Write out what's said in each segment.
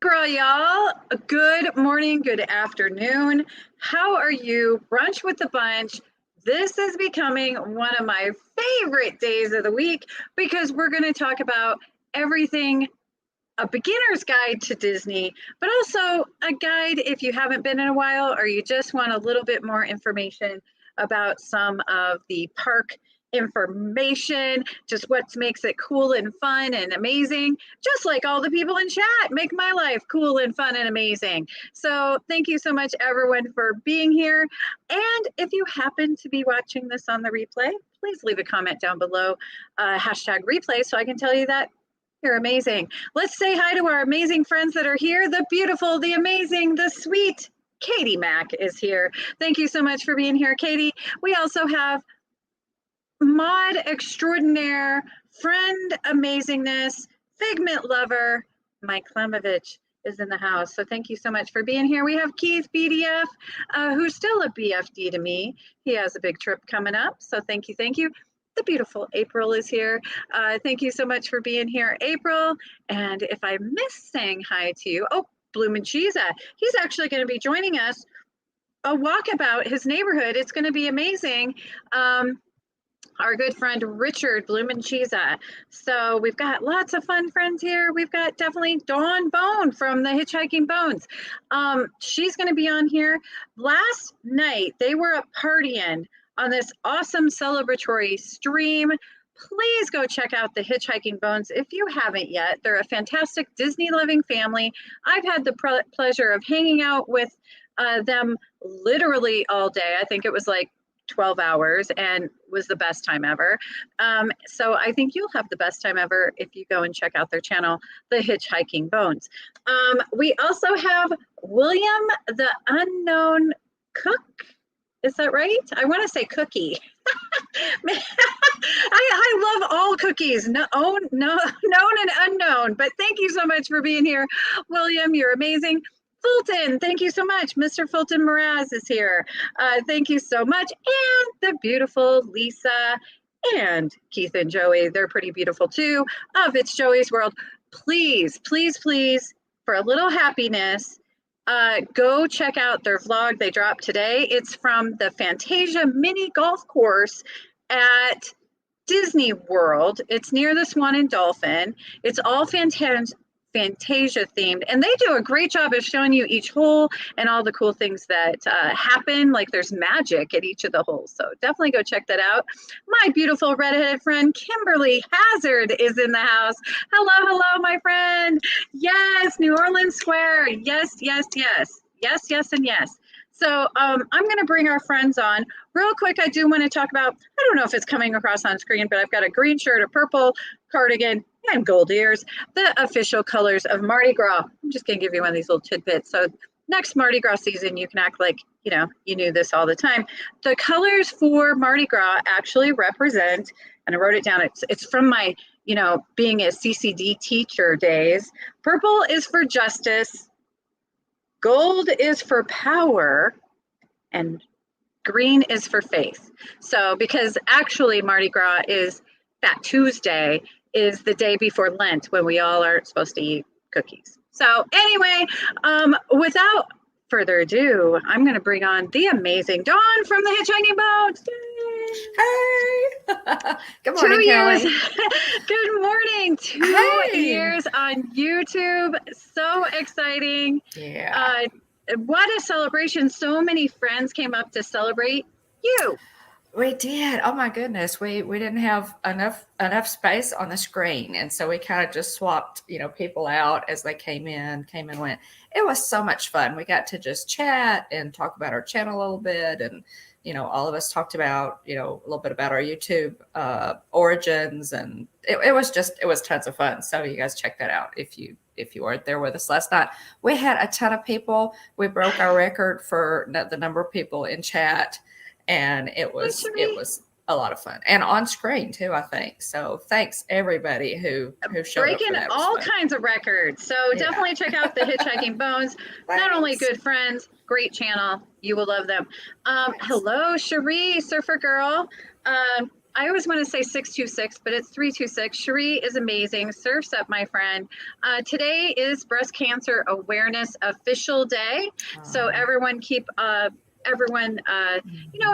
Gras, y'all. Good morning, good afternoon. How are you? Brunch with the bunch. This is becoming one of my favorite days of the week because we're going to talk about everything, a beginner's guide to Disney, but also a guide if you haven't been in a while or you just want a little bit more information about some of the park information, just what makes it cool and fun and amazing, just like all the people in chat make my life cool and fun and amazing. So thank you so much, everyone, for being here. And if you happen to be watching this on the replay, please leave a comment down below, hashtag replay, so I can tell you that you're amazing. Let's say hi to our amazing friends that are here. The beautiful, the amazing, the sweet Katie Mack is here. Thank you so much for being here, Katie. We also have mod extraordinaire, friend amazingness, figment lover, Mike Klemovich is in the house. So thank you so much for being here. We have Keith BDF, who's still a BFD to me. He has a big trip coming up. So thank you, thank you. The beautiful April is here. Thank you so much for being here, April. And if I miss saying hi to you, oh, Bloomin' Cheeza. He's actually going to be joining us a walkabout his neighborhood. It's going to be amazing. Our good friend Richard Bloomin' Cheeza. So we've got lots of fun friends here. We've got definitely Dawn Bone from the Hitchhiking Bones. She's going to be on here. Last night they were up partying on this awesome celebratory stream. Please go check out the Hitchhiking Bones if you haven't yet. They're a fantastic Disney loving family. I've had the pleasure of hanging out with them literally all day. I think it was like 12 hours and was the best time ever. So I think you'll have the best time ever if you go and check out their channel, The Hitchhiking Bones. We also have William the Unknown Cook. Is that right? I want to say cookie. I love all cookies, known and unknown, but thank you so much for being here. William, you're amazing. Fulton, thank you so much. Mr. Fulton Mraz is here. Thank you so much. And the beautiful Lisa and Keith and Joey, they're pretty beautiful too, of It's Joey's World. Please, please, please, for a little happiness, go check out their vlog they dropped today. It's from the Fantasia mini golf course at Disney World. It's near the Swan and Dolphin. It's all Fantasia themed, and they do a great job of showing you each hole and all the cool things that happen. Like there's magic at each of the holes, so definitely go check that out. My beautiful redheaded friend Kimberly Hazard is in the house. Hello, my friend. Yes, New Orleans Square. Yes, yes, yes, yes, yes, and yes. So I'm going to bring our friends on real quick. I do want to talk about, I don't know if it's coming across on screen, but I've got a green shirt, a purple cardigan, and gold ears, the official colors of Mardi Gras. I'm just going to give you one of these little tidbits. So next Mardi Gras season, you can act like, you knew this all the time. The colors for Mardi Gras actually represent, and I wrote it down, it's from my, being a CCD teacher days. Purple is for justice. Gold is for power, and green is for faith. So because actually Mardi Gras is Fat Tuesday, is the day before Lent when we all aren't supposed to eat cookies. So anyway, without further ado, I'm going to bring on the amazing Dawn from the Hitchhiking Bones. Hey! Good morning, 2 Kelly. years. Good morning. 2 years on YouTube. So exciting. Yeah. What a celebration. So many friends came up to celebrate you. We did. Oh my goodness. We didn't have enough space on the screen. And so we kind of just swapped, people out as they came and went. It was so much fun. We got to just chat and talk about our channel a little bit. And, all of us talked about, a little bit about our YouTube origins. And it was tons of fun. So you guys check that out if you weren't there with us last night. We had a ton of people. We broke our record for the number of people in chat. And it was a lot of fun, and on screen too, I think. So thanks everybody who showed breaking up. All kinds of records. So definitely check out the Hitchhiking Bones. Not only good friends, great channel. You will love them. Hello, Cherie, Surfer Girl. I always want to say 626, but it's 326. Cherie is amazing. Surfs up, my friend. Today is Breast Cancer Awareness Official Day. So everyone keep everyone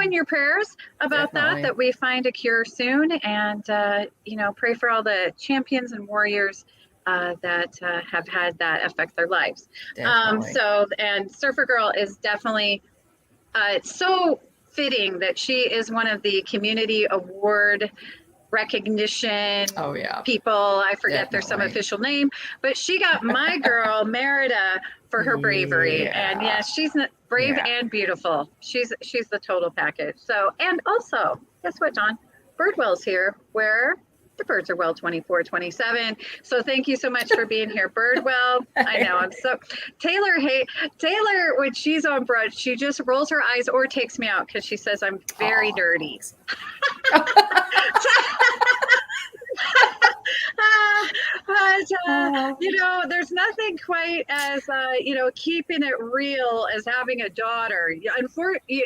in your prayers about that we find a cure soon, and pray for all the champions and warriors that have had that affect their lives. And Surfer Girl is definitely it's so fitting that she is one of the community award recognition people. I forget there's some official name, but she got my girl Merida for her bravery. And yes, she's brave and beautiful. She's the total package. So, and also, guess what, John? Birdwell's here, where the birds are well 24/7. So thank you so much for being here, Birdwell. I know I'm so Taylor when she's on brunch, she just rolls her eyes or takes me out because she says I'm very dirty. But there's nothing quite as keeping it real as having a daughter. You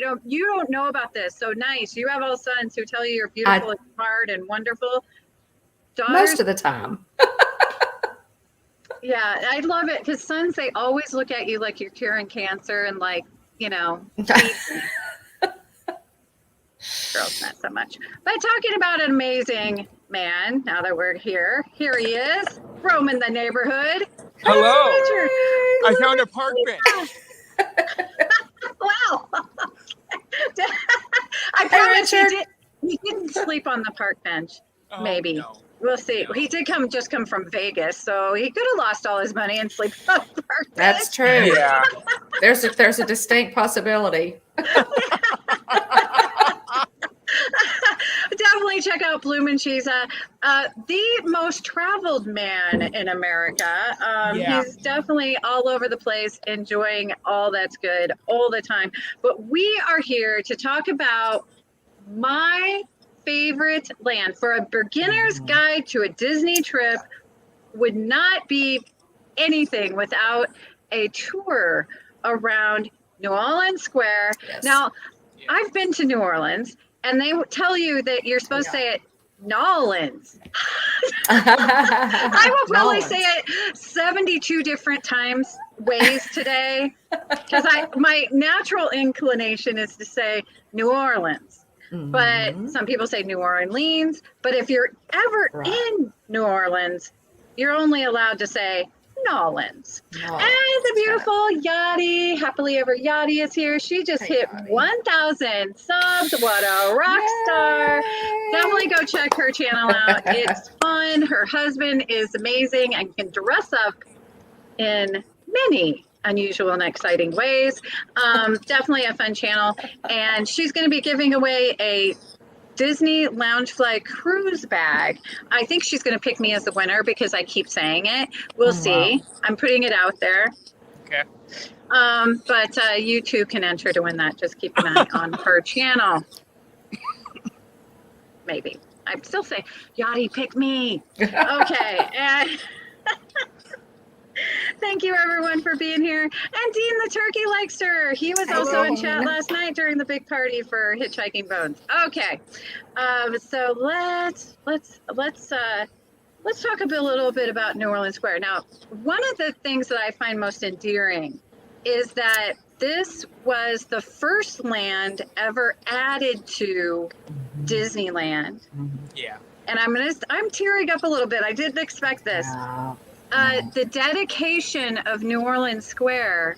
don't know about this. So nice. You have all sons who tell you you're beautiful and smart and wonderful. Daughters, most of the time. Yeah, I love it because sons, they always look at you like you're curing cancer and girls not so much. But talking about an amazing man, now that we're here he is, roaming the neighborhood. Hello. Richard. I found a park bench. Wow. I promise he didn't sleep on the park bench. Maybe. No. We'll see. No. He did just come from Vegas, so he could have lost all his money and sleep on the park bench. That's true. Yeah. There's a distinct possibility. Definitely check out Bloom and Cheeza, the most traveled man in America. He's definitely all over the place, enjoying all that's good all the time. But we are here to talk about my favorite land. For a beginner's guide to a Disney trip would not be anything without a tour around New Orleans Square. Yes. Now, I've been to New Orleans, and they tell you that you're supposed to say it Nolans. I will probably say it 72 different ways today, because my natural inclination is to say New Orleans. But some people say New Orleans. But if you're ever in New Orleans, you're only allowed to say Nolans. And the beautiful Yachty, happily ever Yachty is here. She just hit 1,000 subs. What a rock star. Definitely go check her channel out. It's fun. Her husband is amazing and can dress up in many unusual and exciting ways. Definitely a fun channel. And she's going to be giving away a Disney Loungefly cruise bag. I think she's going to pick me as the winner because I keep saying it. We'll see. I'm putting it out there. Okay. But you too can enter to win that. Just keep an eye on her channel. Maybe. I'm still saying, Yachty, pick me. Okay. And thank you, everyone, for being here. And Dean the Turkey likes her. He was also in chat last night during the big party for Hitchhiking Bones. Okay, so let's talk a little bit about New Orleans Square. Now, one of the things that I find most endearing is that this was the first land ever added to Disneyland. Yeah. And I'm tearing up a little bit. I didn't expect this. The dedication of New Orleans Square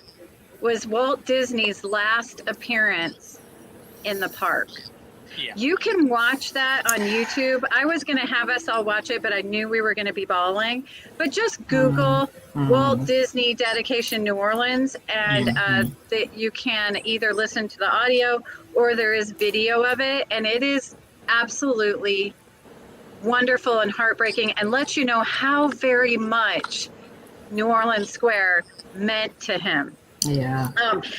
was Walt Disney's last appearance in the park. Yeah. You can watch that on YouTube. I was going to have us all watch it, but I knew we were going to be bawling. But just Google Walt Disney dedication New Orleans, and that you can either listen to the audio or there is video of it, and it is absolutely wonderful and heartbreaking, and lets you know how very much New Orleans Square meant to him. Yeah.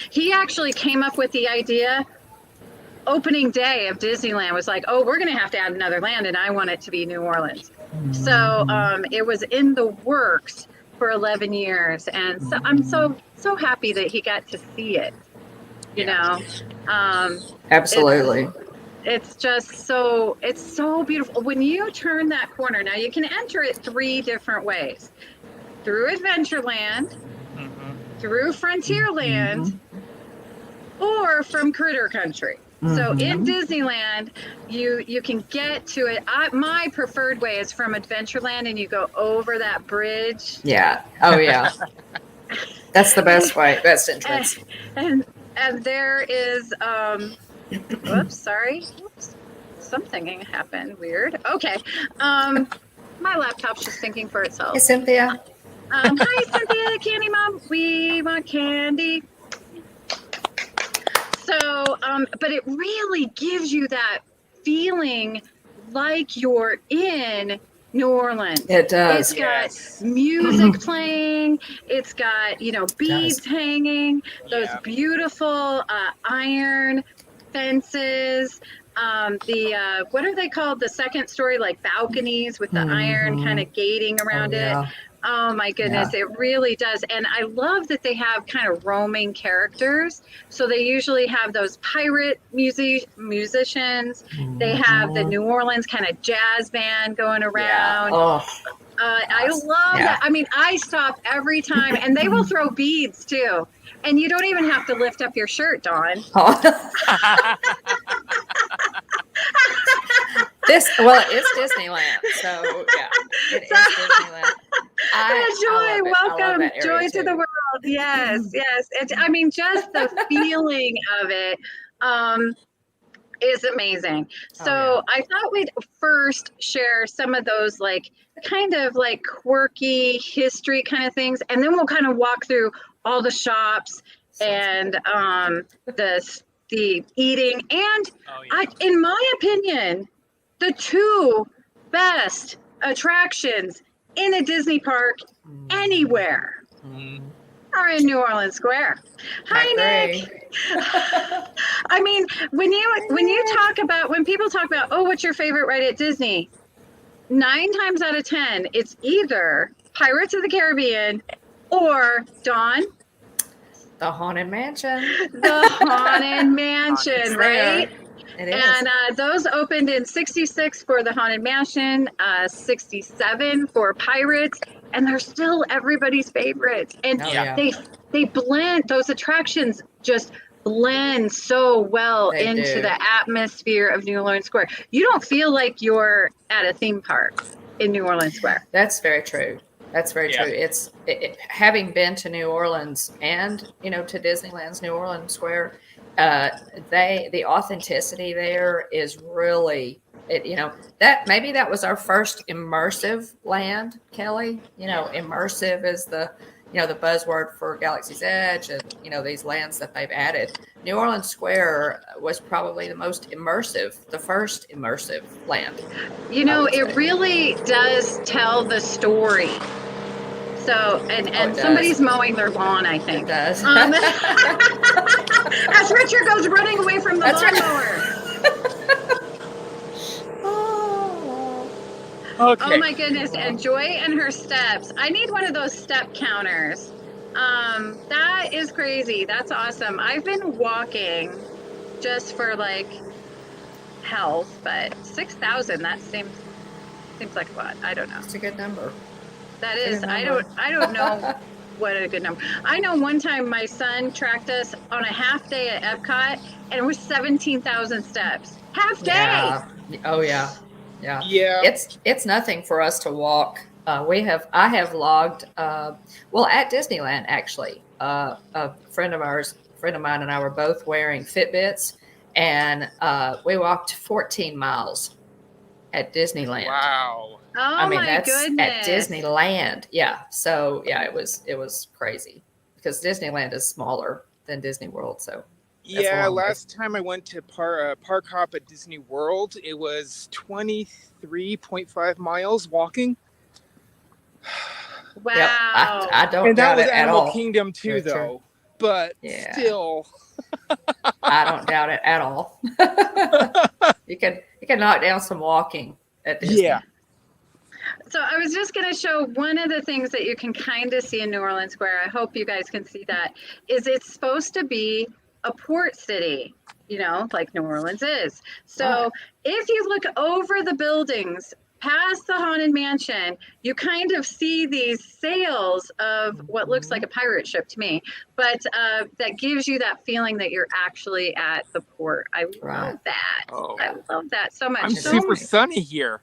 He actually came up with the idea. Opening day of Disneyland was like, oh, we're going to have to add another land, and I want it to be New Orleans. So it was in the works for 11 years, and so I'm so happy that he got to see it. You know, Absolutely. It's just it's so beautiful. When you turn that corner, now you can enter it 3 different ways. Through Adventureland, Mhm. through Frontierland, or from Critter Country. So in Disneyland, you can get to it. My preferred way is from Adventureland, and you go over that bridge. Yeah. Oh yeah. That's the best way. Best entrance. And there is whoops, sorry. Whoops. Something happened weird. Okay. My laptop's just thinking for itself. Hey, Cynthia. Hi, Cynthia, Candy Mom. We want candy. So, but it really gives you that feeling like you're in New Orleans. It does. It's got music playing. It's got, beads hanging, those beautiful iron fences. The what are they called? The second story, like balconies with the iron kind of gating around it. Oh my goodness, it really does. And I love that they have kind of roaming characters. So they usually have those pirate musicians. They have the New Orleans kind of jazz band going around. I love that. I mean, I stop every time, and they will throw beads too. And you don't even have to lift up your shirt, Dawn. It's Disneyland, so yeah, it is Disneyland. Joy, welcome, joy to the world. Yes. I mean, just the feeling of it is amazing. So I thought we'd first share some of those kind of quirky history kind of things, and then we'll kind of walk through all the shops and the eating, and in my opinion, the 2 best attractions in a Disney park anywhere are in New Orleans Square. Hi, Nick. I mean, when people talk about, oh, what's your favorite ride at Disney? 9 times out of 10, it's either Pirates of the Caribbean or Dawn. The Haunted Mansion. The Haunted Mansion, right? It is. And those opened in 66 for the Haunted Mansion, 67 for Pirates, and they're still everybody's favorites. And they blend, those attractions just blend so well into the atmosphere of New Orleans Square. You don't feel like you're at a theme park in New Orleans Square. That's very true. That's very true. It's having been to New Orleans and to Disneyland's New Orleans Square, the authenticity there is really that was our first immersive land, Kelly. Immersive is the the buzzword for Galaxy's Edge and these lands that they've added. New Orleans Square was probably the most immersive, the first immersive land. It really does tell the story. So, and somebody's mowing their lawn, I think. It does. As Richard goes running away from the lawnmower. Okay. Oh my goodness. And Joy and her steps. I need one of those step counters. That is crazy. That's awesome. I've been walking just for health, but 6,000, that seems like a lot. I don't know. It's a good number. That is, I don't know what a good number. I know one time my son tracked us on a half day at Epcot, and it was 17,000 steps. Half day. Yeah. Oh yeah. Yeah. Yeah. It's nothing for us to walk. I have logged at Disneyland actually. A friend of mine and I were both wearing Fitbits, and we walked 14 miles at Disneyland. Wow. Oh that's goodness. At Disneyland. Yeah. So yeah, it was crazy because Disneyland is smaller than Disney World. So last time I went to park hop at Disney World, it was 23.5 miles walking. Wow. Yep. I don't doubt it at all. And that was Animal Kingdom too, though. But still. I don't doubt it at all. You can knock down some walking at Disney. Yeah. So I was just going to show one of the things that you can kind of see in New Orleans Square. I hope you guys can see that. Is it's supposed to be a port city, like New Orleans is. So if you look over the buildings past the Haunted Mansion, you kind of see these sails of what looks like a pirate ship to me, but that gives you that feeling that you're actually at the port. I love that. Oh. I love that so much. I'm So super sunny here.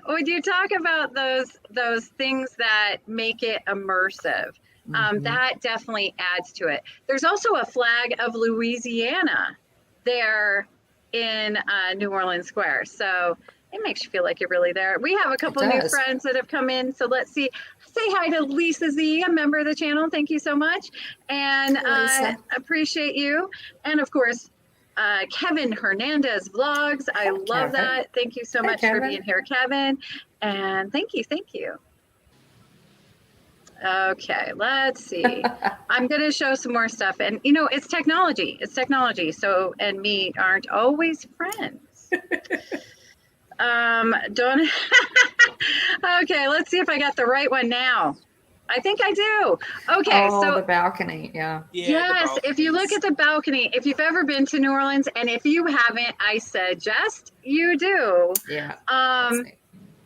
when you talk about those things that make it immersive, that definitely adds to it. There's also a flag of Louisiana there in New Orleans Square, so it makes you feel like you're really there. We have a couple new friends that have come in, so let's see. Say hi to Lisa Z, a member of the channel. Thank you so much, and appreciate you. And of course, Kevin Hernandez Vlogs. I love that. Thank you so much for being here, Kevin. And thank you. Okay, let's see. I'm going to show some more stuff. And, it's technology. So, and me aren't always friends. Don't. Okay, let's see if I got the right one now. I think I do. Okay, so the balcony, yeah. Yes, if you look at the balcony, if you've ever been to New Orleans, and if you haven't, I suggest you do. Yeah.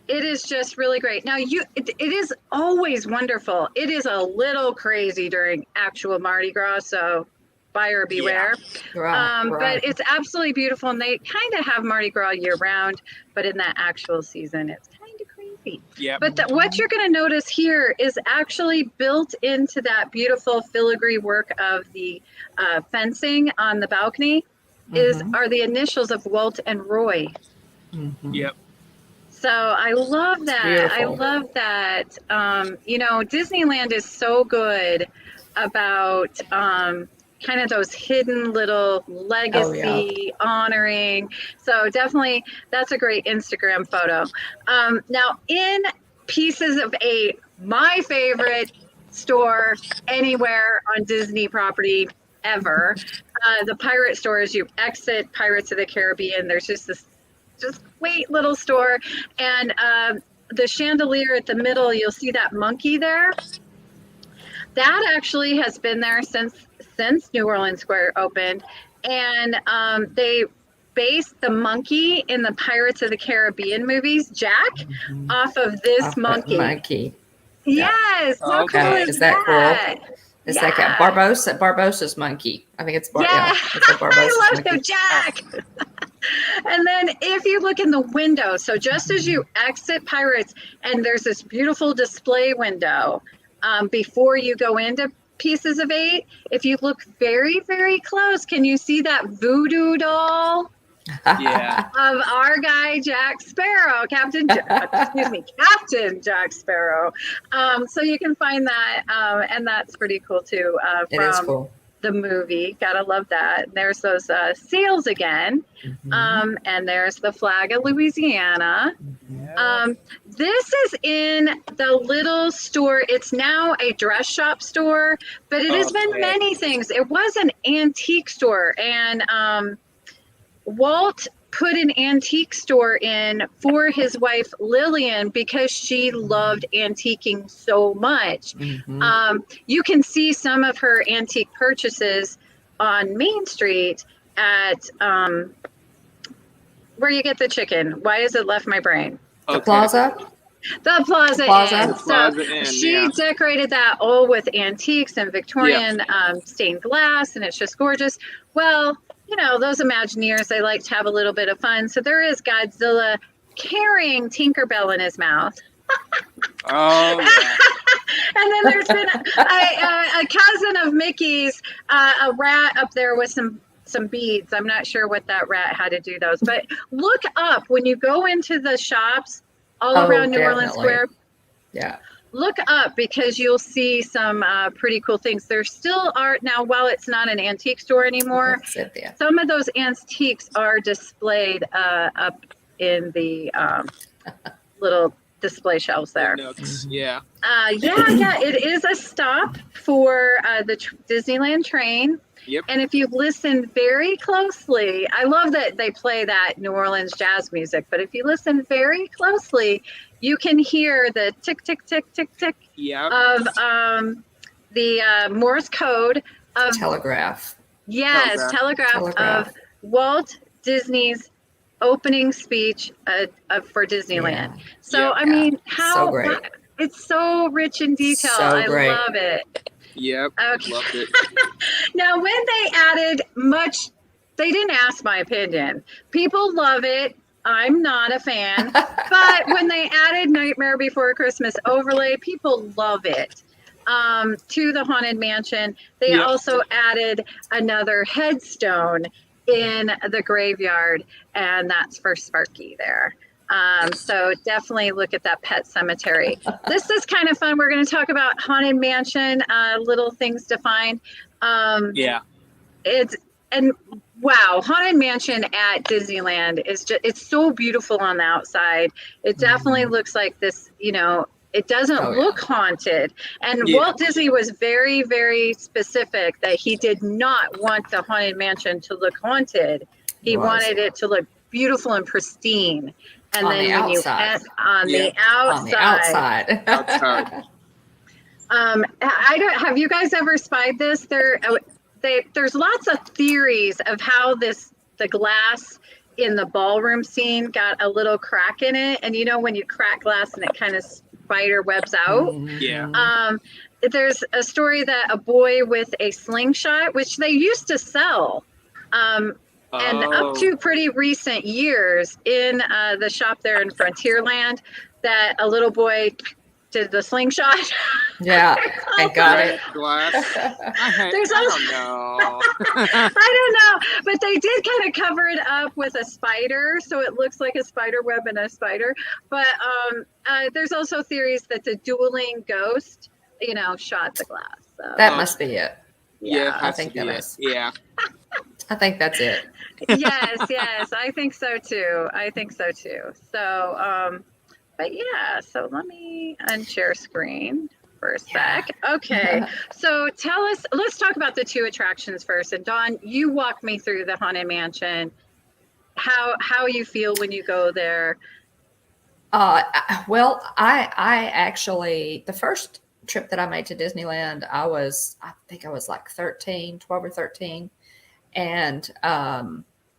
It is just really great. Now, it is always wonderful. It is a little crazy during actual Mardi Gras, so buyer beware. Yeah. Right. But it's absolutely beautiful, and they kind of have Mardi Gras year round, but in that actual season, it's kind of crazy. Yeah. But what you're going to notice here is actually built into that beautiful filigree work of the fencing on the balcony are the initials of Walt and Roy. Yep. So I love that. Beautiful. I love that. Disneyland is so good about kind of those hidden little legacy honoring. So definitely that's a great Instagram photo. Now in Pieces of 8, my favorite store anywhere on Disney property ever, the pirate store. As you exit Pirates of the Caribbean, there's just this quaint little store, and the chandelier at the middle, you'll see that monkey there. That actually has been there since New Orleans Square opened, and they based the monkey in the Pirates of the Caribbean movies, Jack, off of this monkey. Yes, how cool is that? Cool? It's like a Barbossa's monkey. I think it's it's a Barbossa's I love him, Jack. And then if you look in the window, so just as you exit Pirates, and there's this beautiful display window before you go into Pieces of 8, if you look very, very close, can you see that voodoo doll? Yeah. Of our guy Jack Sparrow, Captain Jack Sparrow. So you can find that, and that's pretty cool too. It is cool. The movie, gotta love that. There's those sails again, and there's the flag of Louisiana. This is in the little store. It's now a dress shop store, but it has been many things. It was an antique store, and Walt put an antique store in for his wife Lillian because she loved antiquing so much. You can see some of her antique purchases on Main Street at where you get the chicken. Why has it left my brain? The Plaza? The Plaza Inn. She decorated that all with antiques and Victorian stained glass, and it's just gorgeous. Well, those Imagineers, they like to have a little bit of fun. So there is Godzilla carrying Tinkerbell in his mouth. Oh, yeah. And then there's been a cousin of Mickey's, a rat up there with some beads. I'm not sure what that rat had to do those. But look up when you go into the shops all around New Orleans Square. Yeah. Look up because you'll see some pretty cool things. There still are now, while it's not an antique store anymore, some of those antiques are displayed up in the little display shelves there. Yeah. It is a stop for the Disneyland Train. Yep. And if you listen very closely, I love that they play that New Orleans jazz music, but if you listen very closely, you can hear the tick, tick, tick, tick, tick of the Morse code of Telegraph. telegraph of Walt Disney's opening speech for Disneyland. Yeah. So, Yeah. I mean, So great. It's so rich in detail. So I great. love it. Yep. Okay. Loved it. Now, when they added they didn't ask my opinion. People love it. I'm not a fan. But when they added Nightmare Before Christmas overlay, people love it. To the Haunted Mansion, they also added another headstone in the graveyard, and that's for Sparky there. So definitely look at that pet cemetery. This is kind of fun. We're going to talk about Haunted Mansion, little things to find. Wow, Haunted Mansion at Disneyland it's so beautiful on the outside. It definitely looks like this, it doesn't look haunted. And Walt Disney was very, very specific that he did not want the Haunted Mansion to look haunted. He wanted it to look beautiful and pristine. And then when you on the outside. Have you guys ever spied this? There's lots of theories of how the glass in the ballroom scene got a little crack in it. And when you crack glass and it kind of spider webs out. There's a story that a boy with a slingshot, which they used to sell, and up to pretty recent years in the shop there in Frontierland, that a little boy did the slingshot. Yeah, I got it. Glass. I don't know. I don't know, but they did kind of cover it up with a spider, so it looks like a spider web and a spider. But there's also theories that the dueling ghost, shot the glass. So. That must be it. Yeah, I think that is. Yeah. I think that's it. Yes, I think so too. So, but yeah, so let me unshare screen for a sec. Okay, so let's talk about the two attractions first. And Dawn, you walk me through the Haunted Mansion. How you feel when you go there? Well, I actually, the first trip that I made to Disneyland, I think I was like 12 or 13. And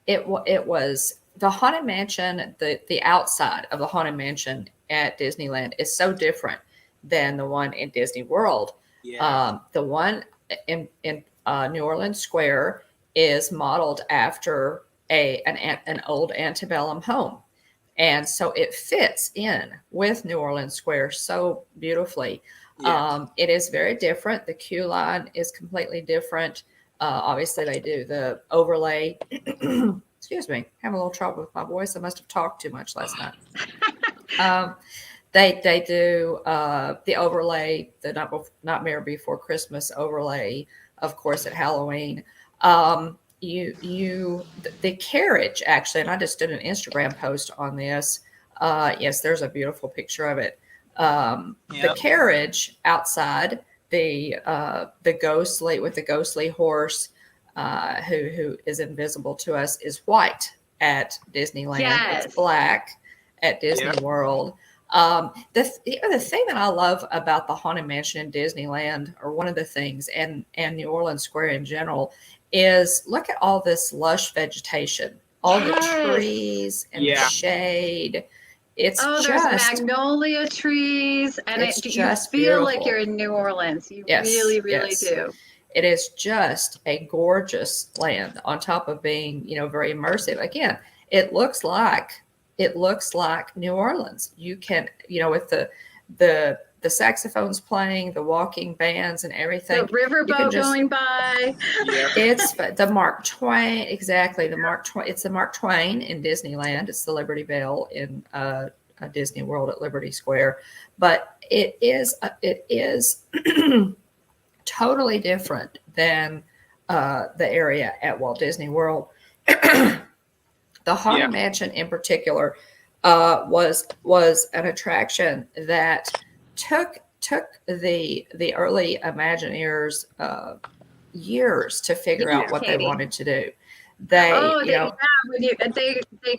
it was the Haunted Mansion, the outside of the Haunted Mansion at Disneyland is so different than the one in Disney World. Yeah. The one in New Orleans Square is modeled after an old antebellum home. And so it fits in with New Orleans Square so beautifully. Yeah. It is very different. The queue line is completely different. Obviously, they do the overlay. Excuse me, having a little trouble with my voice. I must have talked too much last night. They do the overlay, the Nightmare Before Christmas overlay, of course, at Halloween. The carriage, actually, and I just did an Instagram post on this. Yes, there's a beautiful picture of it. The carriage outside, the ghostly horse, who is invisible to us, is white at Disneyland. Yes. It's black at Disney World. The thing that I love about the Haunted Mansion in Disneyland, or one of the things, and New Orleans Square in general, is look at all this lush vegetation, all the trees and the shade. It's there's magnolia trees, and you feel beautiful. like you're in New Orleans. You really do. It is just a gorgeous land, on top of being, very immersive. Again, it looks like New Orleans. You can, with the saxophones playing, the walking bands and everything. The riverboat going by. It's the Mark Twain, exactly. It's the Mark Twain in Disneyland. It's the Liberty Bell in Disney World at Liberty Square. But it is totally different than the area at Walt Disney World. The Haunted Mansion in particular was an attraction that took the early Imagineers years to figure out what they wanted to do. They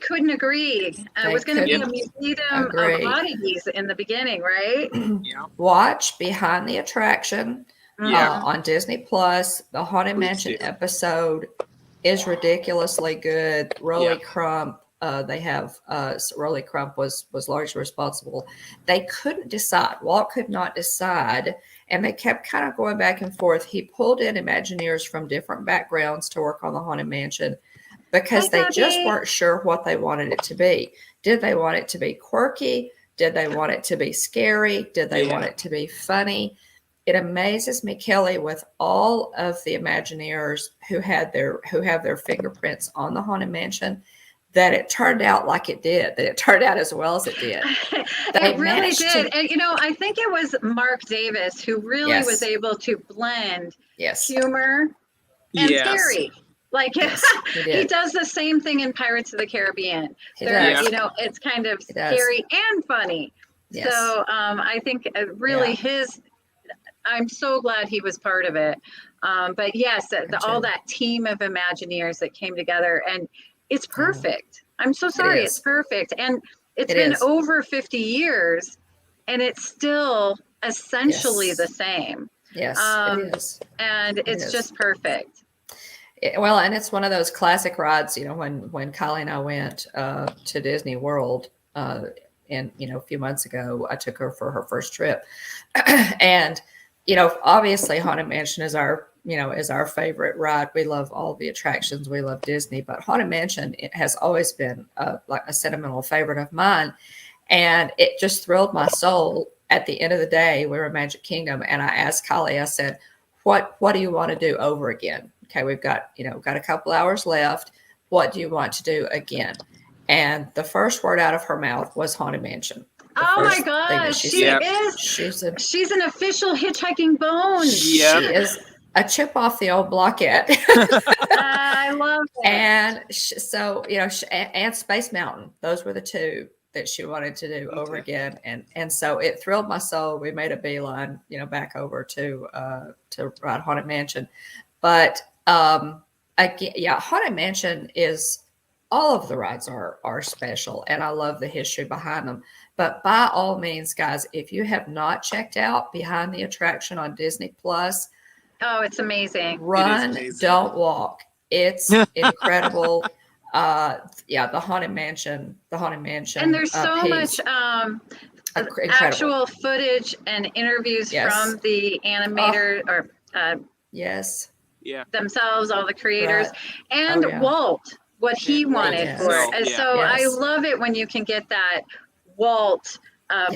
couldn't agree. It was going to be a museum of oddities in the beginning, right? Yeah. Watch behind the attraction. Yeah. on Disney Plus. The Haunted Please Mansion do. episode is ridiculously good. Rolly Yeah. Crump, they have Rolly Crump was largely responsible. They couldn't decide. Walt could not decide, and they kept kind of going back and forth. He pulled in Imagineers from different backgrounds to work on the Haunted Mansion because Hi, they just Debbie. weren't sure what they wanted it to be. Did they want it to be quirky? Did they want it to be scary? Did they want it to be funny? It amazes me, Kelly, with all of the Imagineers who have their fingerprints on the Haunted Mansion, that it turned out like it did, that it turned out as well as it did. They It really managed did. to- And, I think it was Mark Davis who really was Yes. able to blend Yes, humor and Yes. scary. Like yes, he he did. does the same thing in Pirates of the Caribbean. He There, does. it's kind of He does. scary and funny. Yes. So I think really Yeah. I'm so glad he was part of it. But yes, all too. that team of Imagineers that came together, and it's perfect. I'm so sorry, is. it's perfect. And it's It been is. over 50 years and it's still essentially Yes. the same. Yes, it is. And it's is. just perfect. Well, and it's one of those classic rides, when Kylie and I went to Disney World and a few months ago, I took her for her first trip. And obviously Haunted Mansion is our favorite ride. We love all the attractions. We love Disney, but Haunted Mansion, it has always been like a sentimental favorite of mine. And it just thrilled my soul. At the end of the day, we were in Magic Kingdom, and I asked Kylie, I said, what do you want to do over again? Okay, we've got a couple hours left. What do you want to do again? And the first word out of her mouth was Haunted Mansion. Oh my gosh, she's an official hitchhiking bone. She is a chip off the old blockhead. I love it. And and Space Mountain. Those were the two that she wanted to do over again. And so it thrilled my soul. We made a beeline, back over to ride Haunted Mansion. But again, Haunted Mansion is, all of the rides are special, and I love the history behind them. But by all means, guys, if you have not checked out Behind the Attraction on Disney Plus, oh, it's amazing. Run, don't walk. It's incredible. The Haunted Mansion. And there's so much actual footage and interviews from the animator themselves, all the creators, and Walt, what he wanted for it. And so I love it when you can get that Walt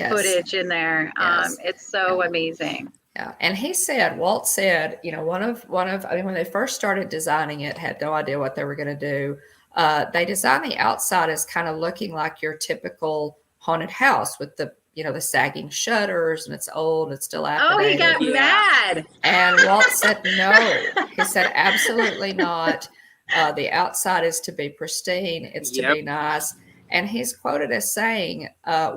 footage in there. It's so amazing. Yeah, and Walt said, when they first started designing it, had no idea what they were going to do. They designed the outside as kind of looking like your typical haunted house with the sagging shutters, and it's old, it's still dilapidated. Oh, he got mad. And Walt said no. He said absolutely not. The outside is to be pristine. It's to be nice. And he's quoted as saying,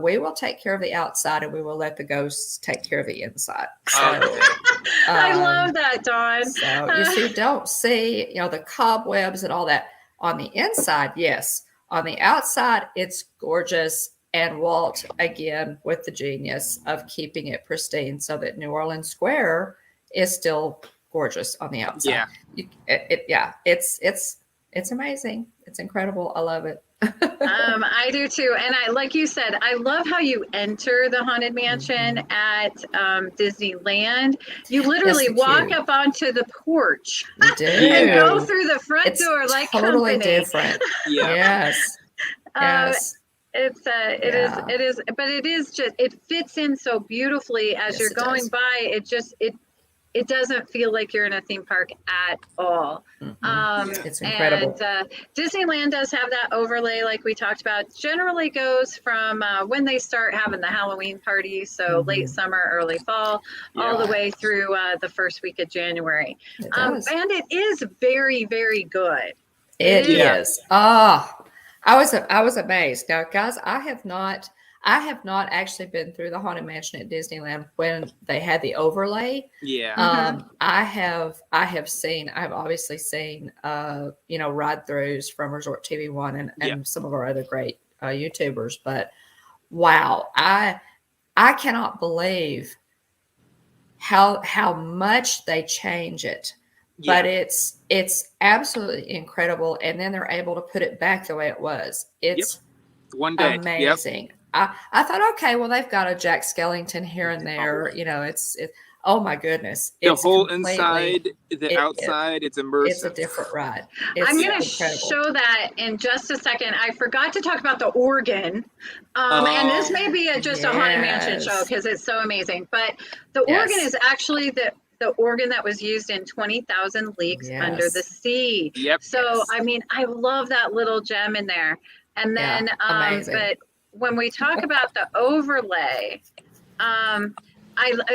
we will take care of the outside and we will let the ghosts take care of the inside. So, I love that, Dawn. So don't see, the cobwebs and all that. On the inside, yes. On the outside, it's gorgeous. And Walt, again, with the genius of keeping it pristine so that New Orleans Square is still gorgeous on the outside. It's amazing. It's incredible. I love it. I do too. And I, like you said, I love how you enter the Haunted Mansion at Disneyland. You literally walk up onto the porch and go through the front door like totally company. Different. Yes. It is, but it is just, it fits in so beautifully as you're going by. It doesn't feel like you're in a theme park at all. It's incredible. And Disneyland does have that overlay, like we talked about. Generally goes from when they start having the Halloween parties, so late summer, early fall, all the way through the first week of January. And it is very, very good. It is. I was amazed. Now, guys, I have not actually been through the Haunted Mansion at Disneyland when they had the overlay. I've obviously seen ride throughs from Resort TV One and some of our other great YouTubers, but wow, I cannot believe how much they change it. Yeah. But it's absolutely incredible, and then they're able to put it back the way it was. It's one day. amazing. I thought, okay, well, they've got a Jack Skellington here and there. You know, it's oh my goodness, The it's whole completely- inside, the outside, it's immersive. It's a different ride. It's I'm going to incredible. show that in just a second. I forgot to talk about the organ. And this may be just a Haunted Mansion show Yes. because it's so amazing. But the Yes. organ is actually the organ that was used in 20,000 Leagues Under the Yes. Sea. Yep. So, Yes. I mean, I love that little gem in there. And Yeah, then, amazing. but when we talk about the overlay,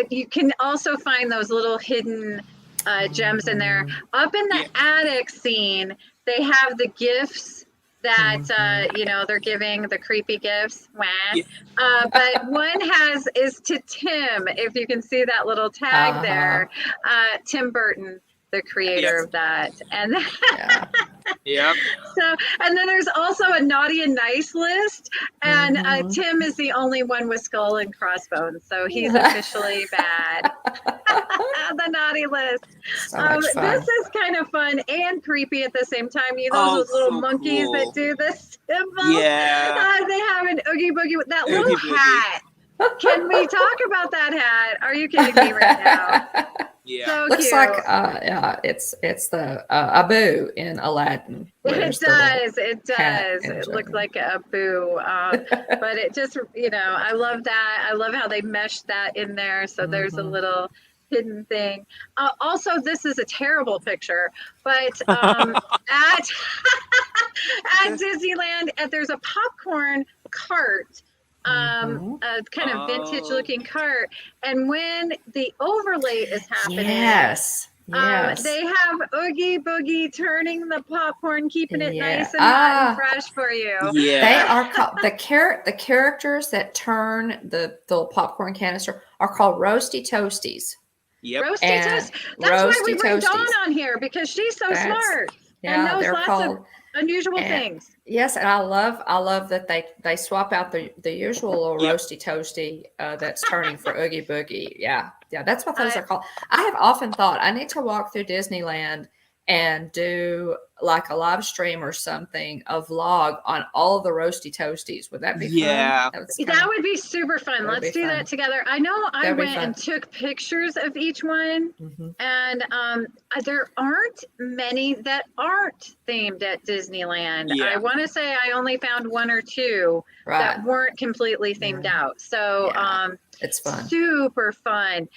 you can also find those little hidden gems in there. Up in the attic scene, they have the gifts that you know, they're giving the creepy gifts. Wah. Yeah. But one is to Tim, if you can see that little tag there. Tim Burton, the creator of that. And Yeah. Yep. so, and then there's also a naughty and nice list, and Tim is the only one with skull and crossbones, so he's officially bad. The naughty list. So much fun. This is kind of fun and creepy at the same time. You know, those little so monkeys cool. that do the symbols. Yeah. They have an Oogie Boogie with that Oogie little Boogie. hat. Can we talk about that hat? Are you kidding me right now? Yeah. So Looks cute. like it's the Abu in Aladdin. It does. It hat does. and It looks juggle. like a boo. But it just, you know, I love that. I love how they meshed that in there. So there's a little hidden thing. Also, this is a terrible picture, but at Disneyland, there's a popcorn cart. A kind of vintage looking cart, and when the overlay is happening, Yes. Yes. they have Oogie Boogie turning the popcorn, keeping it Yeah. nice and hot and fresh for you. Yeah. They are called the characters that turn the popcorn canister are called Roasty Toasties. Yep. Roasty And Toast. That's why we Roasty bring Dawn Toasties. on here, because she's so That's- smart and Yeah, knows they're lots called. of unusual and- things. Yes, and I love that they swap out the usual little Yep. roasty toasty that's turning for Oogie Boogie. Yeah, that's what those are called. I have often thought I need to walk through Disneyland and do like a live stream or something, a vlog on all of the roasty toasties. Would that be Yeah. fun? That would be super fun. That'd Let's be do fun. that together. I know I That'd be went fun. and took pictures of each one, Mhm. and there aren't many that aren't themed at Disneyland. Yeah. I want to say I only found one or two Right, that weren't completely themed out. So Yeah. It's fun. super fun.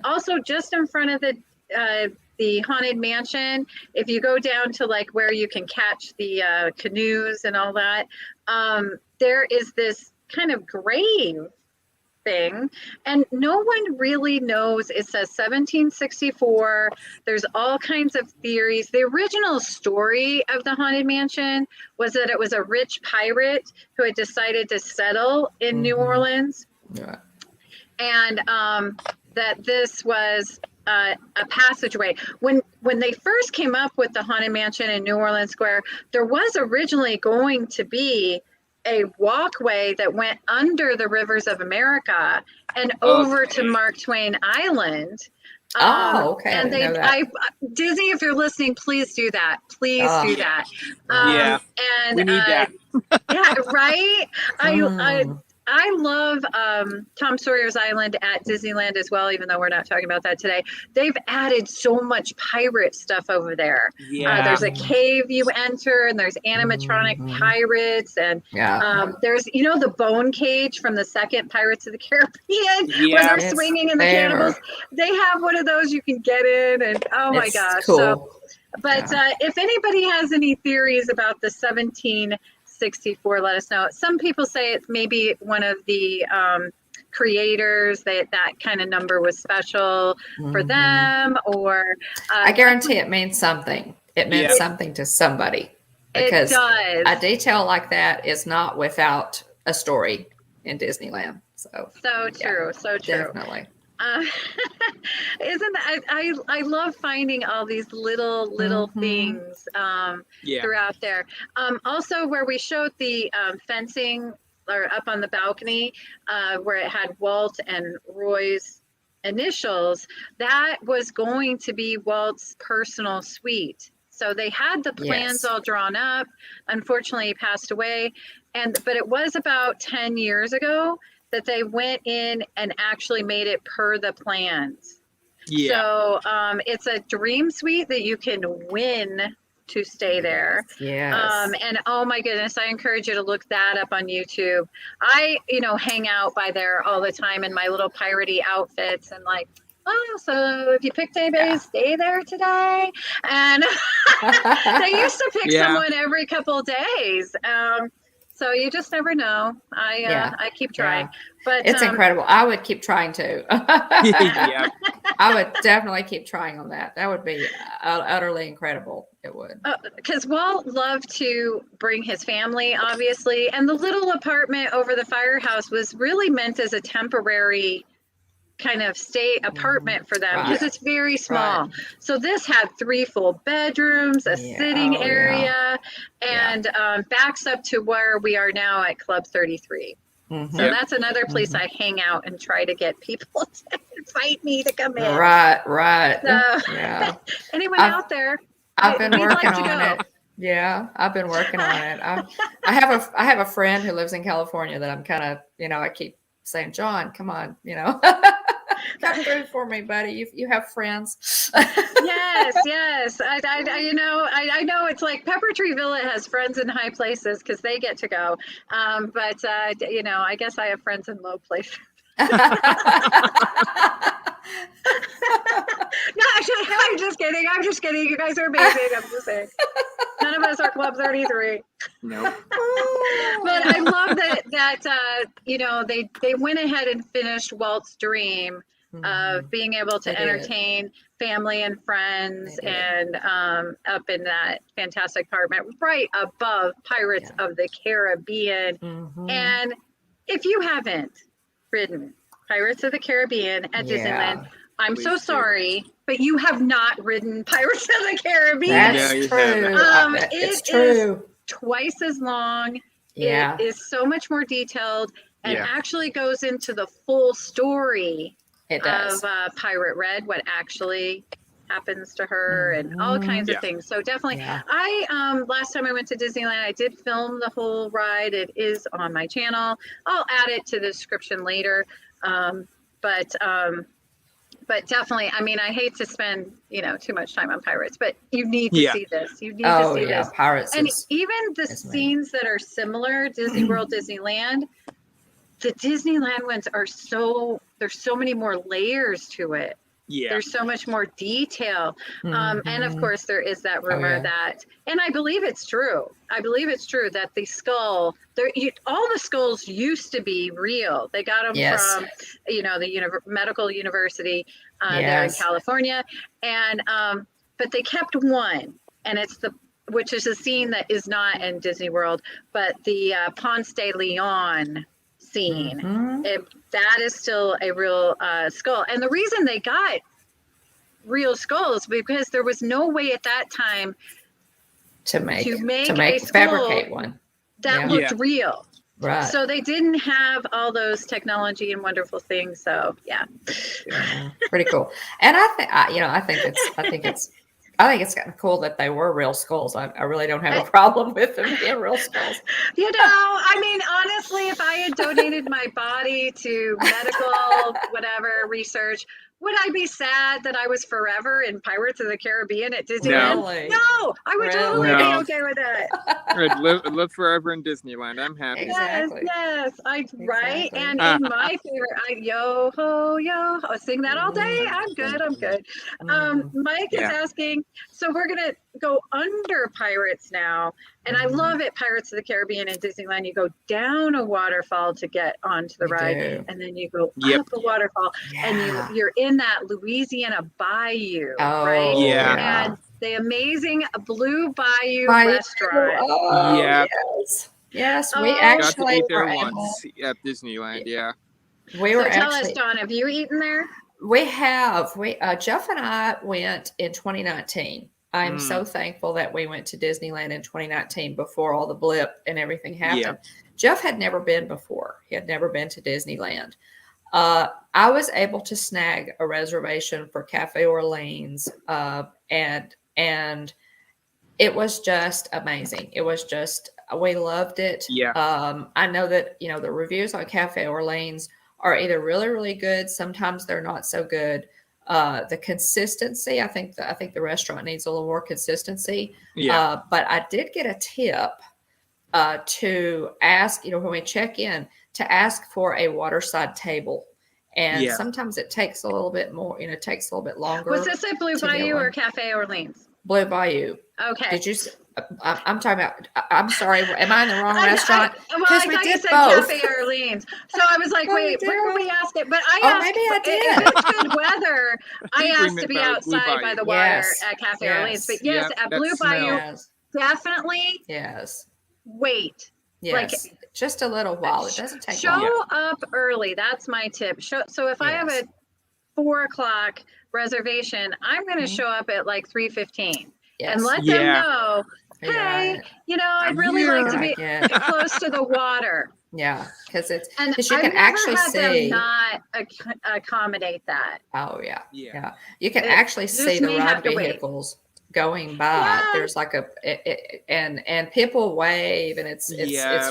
Also, just in front of the Haunted Mansion, if you go down to like where you can catch the canoes and all that, there is this kind of grave thing, and no one really knows. It says 1764. There's all kinds of theories. The original story of the Haunted Mansion was that it was a rich pirate who had decided to settle in New Orleans, Yeah. and that this was a passageway. When they first came up with the Haunted Mansion in New Orleans Square, there was originally going to be a walkway that went under the rivers of America and over to Mark Twain Island. Okay. I And didn't know that. Disney, if you're listening, please do that. Please do that. Yeah. And We need that. yeah, right. I love Tom Sawyer's Island at Disneyland as well, even though we're not talking about that today. They've added so much pirate stuff over there. Yeah. There's a cave you enter, and there's animatronic pirates, and Yeah. there's, you know, the bone cage from the second Pirates of the Caribbean where Yeah. they're It's swinging in the there. cannibals. They have one of those you can get in, and oh my It's gosh. cool. So, but if anybody has any theories about the 1764, let us know. Some people say it's maybe one of the creators, that kind of number was special for them, or I guarantee it means something. It meant something to somebody, because it does. a detail like that is not without a story in Disneyland. So True, so true. definitely. Isn't that, I love finding all these little things throughout there. Also, where we showed the fencing, or up on the balcony, where it had Walt and Roy's initials, that was going to be Walt's personal suite. So they had the plans all drawn up. Unfortunately, he passed away. But it was about 10 years ago that they went in and actually made it per the plans. Yeah. So it's a dream suite that you can win to stay there. Yes. And oh my goodness, I encourage you to look that up on YouTube. I, hang out by there all the time in my little piratey outfits and like, oh, so if you picked anybody, stay there today. And they used to pick someone every couple of days. So you just never know. I keep trying, but it's incredible. I would keep trying too. Yeah. I would definitely keep trying on that. That would be utterly incredible. It would. Because Walt loved to bring his family, obviously, and the little apartment over the firehouse was really meant as a temporary kind of stay apartment for them because it's very small. So this had 3 full bedrooms, a sitting area, and backs up to where we are now at Club 33. So that's another place I hang out and try to get people to invite me to come in. Right. So, anyone out there? I've been working on it. Yeah, I've been working on it. I have a friend who lives in California that I'm kind of, I keep saying, John, come on, come through for me, buddy. You have friends. Yes. I know it's like Pepper Tree Villa has friends in high places because they get to go. But I guess I have friends in low places. No, actually, I'm just kidding. You guys are amazing. I'm just saying. None of us are Club 33. No. But I love that they went ahead and finished Walt's dream of being able to entertain family and friends and up in that fantastic apartment right above Pirates of the Caribbean. And if you haven't ridden Pirates of the Caribbean at Disneyland, I'm so sorry, but you have not ridden Pirates of the Caribbean. That's true. It's true. Twice as long. It is so much more detailed and actually goes into the full story of Pirate Red, what actually happens to her and all kinds of things. So definitely, I last time I went to Disneyland, I did film the whole ride. It is on my channel. I'll add it to the description later. But definitely, I mean, I hate to spend, too much time on Pirates, but you need to see this. You need to see this. Pirates. And even the scenes that are similar, Disney World, Disneyland, the Disneyland ones there's so many more layers to it. Yeah. There's so much more detail. And of course, there is that rumor that, and I believe it's true. That the skull, all the skulls used to be real. They got them from, the medical university there in California. And, but they kept one, and which is a scene that is not in Disney World, but the Ponce de Leon scene. That is still a real skull. And the reason they got real skulls because there was no way at that time to fabricate one that looked real. Right. So they didn't have all those technology and wonderful things. So pretty cool. And I think it's kind of cool that they were real skulls. I really don't have a problem with them being real skulls. I mean, honestly, if I had donated my body to medical, whatever, research, would I be sad that I was forever in Pirates of the Caribbean at Disneyland? No, I would totally be okay with that. I'd live forever in Disneyland. I'm happy. Exactly. Yes. Right. And in my favorite, yo ho yo, I'll sing that all day. I'm good. Mike is asking, so we're gonna go under Pirates now, and I love it. Pirates of the Caribbean and Disneyland, you go down a waterfall to get onto the ride, and then you go up a waterfall, and you're in that Louisiana Bayou, right? Yeah. And the amazing Blue Bayou restaurant. Yes, we actually got to eat there once at Disneyland. Yeah. Tell us, Dawn, have you eaten there? We have. Jeff and I went in 2019. I'm so thankful that we went to Disneyland in 2019 before all the blip and everything happened. Jeff had never been before. He had never been to Disneyland. I was able to snag a reservation for Cafe Orleans, and it was just amazing. It was just, we loved it. Yeah. I know that, the reviews on Cafe Orleans are either really, really good. Sometimes they're not so good. The consistency, I think the restaurant needs a little more consistency. Yeah. But I did get a tip to ask, when we check in, to ask for a waterside table. And sometimes it takes a little bit more, it takes a little bit longer. Was this at Blue Bayou or Cafe Orleans? Blue Bayou. Okay. Did you? I'm talking about. I'm sorry. Am I in the wrong restaurant? Well, I thought you said both. Cafe Orleans, so I was like, wait, where are we asking? But I asked. Maybe I did. If it's good weather, I asked to be outside by the water at Cafe Orleans. But yes, at Blue Bayou, definitely. Yes. Wait. Yes. Like just a little while. It doesn't take long. Show up early. That's my tip. So if I have a 4:00 reservation, I'm going to show up at like 3:15 and let them know, hey, I'd really like to be close to the water. Yeah, because you can actually see. Them not accommodate that. Oh yeah. You can actually see the ride vehicles going by. Yeah. There's like and people wave, and it's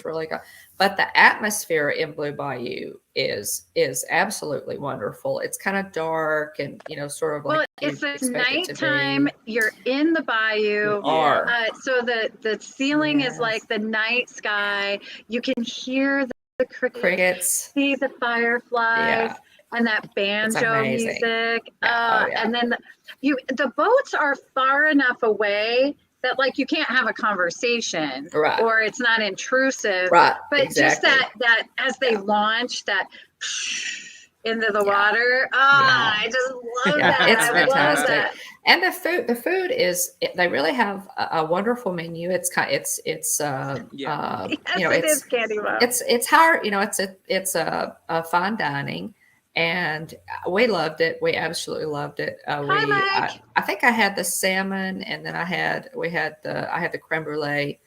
really good. But the atmosphere in Blue Bayou is absolutely wonderful. It's kind of dark and sort of like it's nighttime. You're in the bayou. So the ceiling is like the night sky. You can hear the crickets, see the fireflies. And that banjo music. And then the boats are far enough away that like you can't have a conversation, or it's not intrusive. But just that as they launch that into the water, I just love that. It's fantastic. And the food is, they really have a wonderful menu. It is candy bar. It's hard, it's a fine dining. And we loved it. We absolutely loved it. I think I had the salmon, and then I had the creme brulee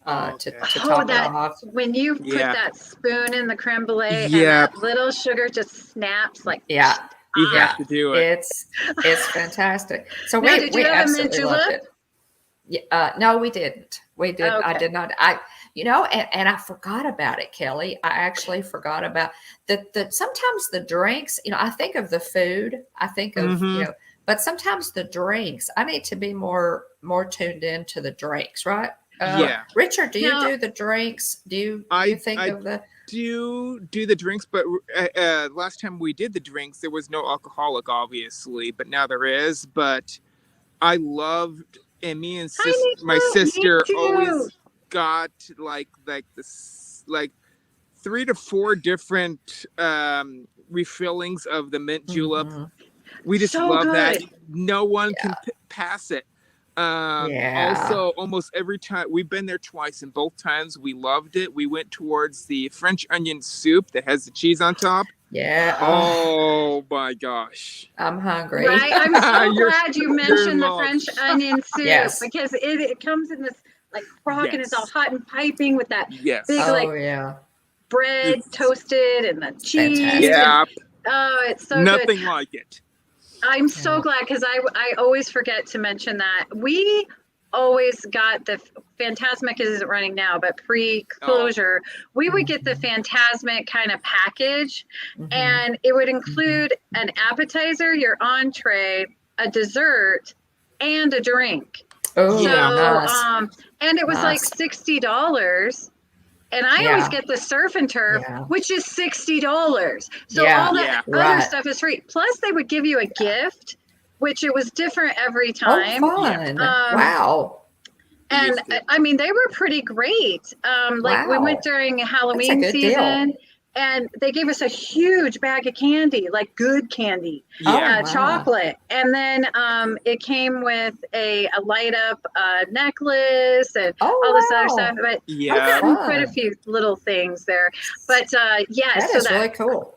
to top it off. When you put that spoon in the creme brulee, and that little sugar just snaps like you have to do it. It's fantastic. So we absolutely loved it. No, we didn't. We did. Okay. I did not. And I forgot about it, Kelly. I actually forgot about that. Sometimes the drinks, I think of the food. I think of, but sometimes the drinks, I need to be more tuned into the drinks, right? Richard, do you do the drinks? Do you think of the? Do the drinks, but last time we did the drinks, there was no alcoholic, obviously, but now there is. But I loved, and me and my sister always got like this, like 3 to 4 different refillings of the mint julep. We just love that. No one can pass it. Also, almost every time we've been there twice, and both times we loved it. We went towards the French onion soup that has the cheese on top. Oh my gosh, I'm hungry. Right? I'm so glad you mentioned the French onion soup because it comes in this like crock and it's all hot and piping with that big bread toasted and the cheese. It's so nothing good. Like it. I'm so glad because I always forget to mention that we always got the Fantasmic isn't running now, but pre-closure, we would get the Fantasmic kind of package, and it would include an appetizer, your entree, a dessert, and a drink. Nice. And it was like $60. And I always get the surf and turf, which is $60. So all that other stuff is free. Plus, they would give you a gift, which it was different every time. Oh, fun. Wow. And I mean, they were pretty great. We went during Halloween season. And they gave us a huge bag of candy, like good candy, chocolate. And then it came with a light up necklace and all this other stuff. But I've gotten quite a few little things there. But that is really cool.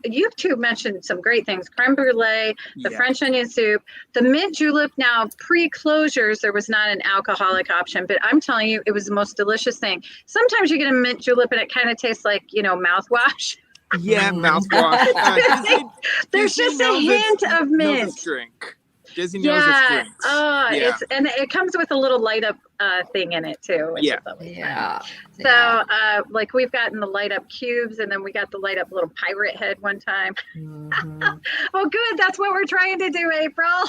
You two mentioned some great things: creme brulee, the French onion soup, the mint julep. Now, pre-closures, there was not an alcoholic option, but I'm telling you, it was the most delicious thing. Sometimes you get a mint julep and it kind of tastes like, mouthwash. Yeah, mouthwash. There's Disney just a knows hint its- of knows mint. its drink. Disney knows its Yeah. drinks. It's and it comes with a little light up thing in it too. Which Yeah. is always fun. Yeah. So like we've gotten the light up cubes, and then we got the light up little pirate head one time. Mhm. Oh, good. That's what we're trying to do, April.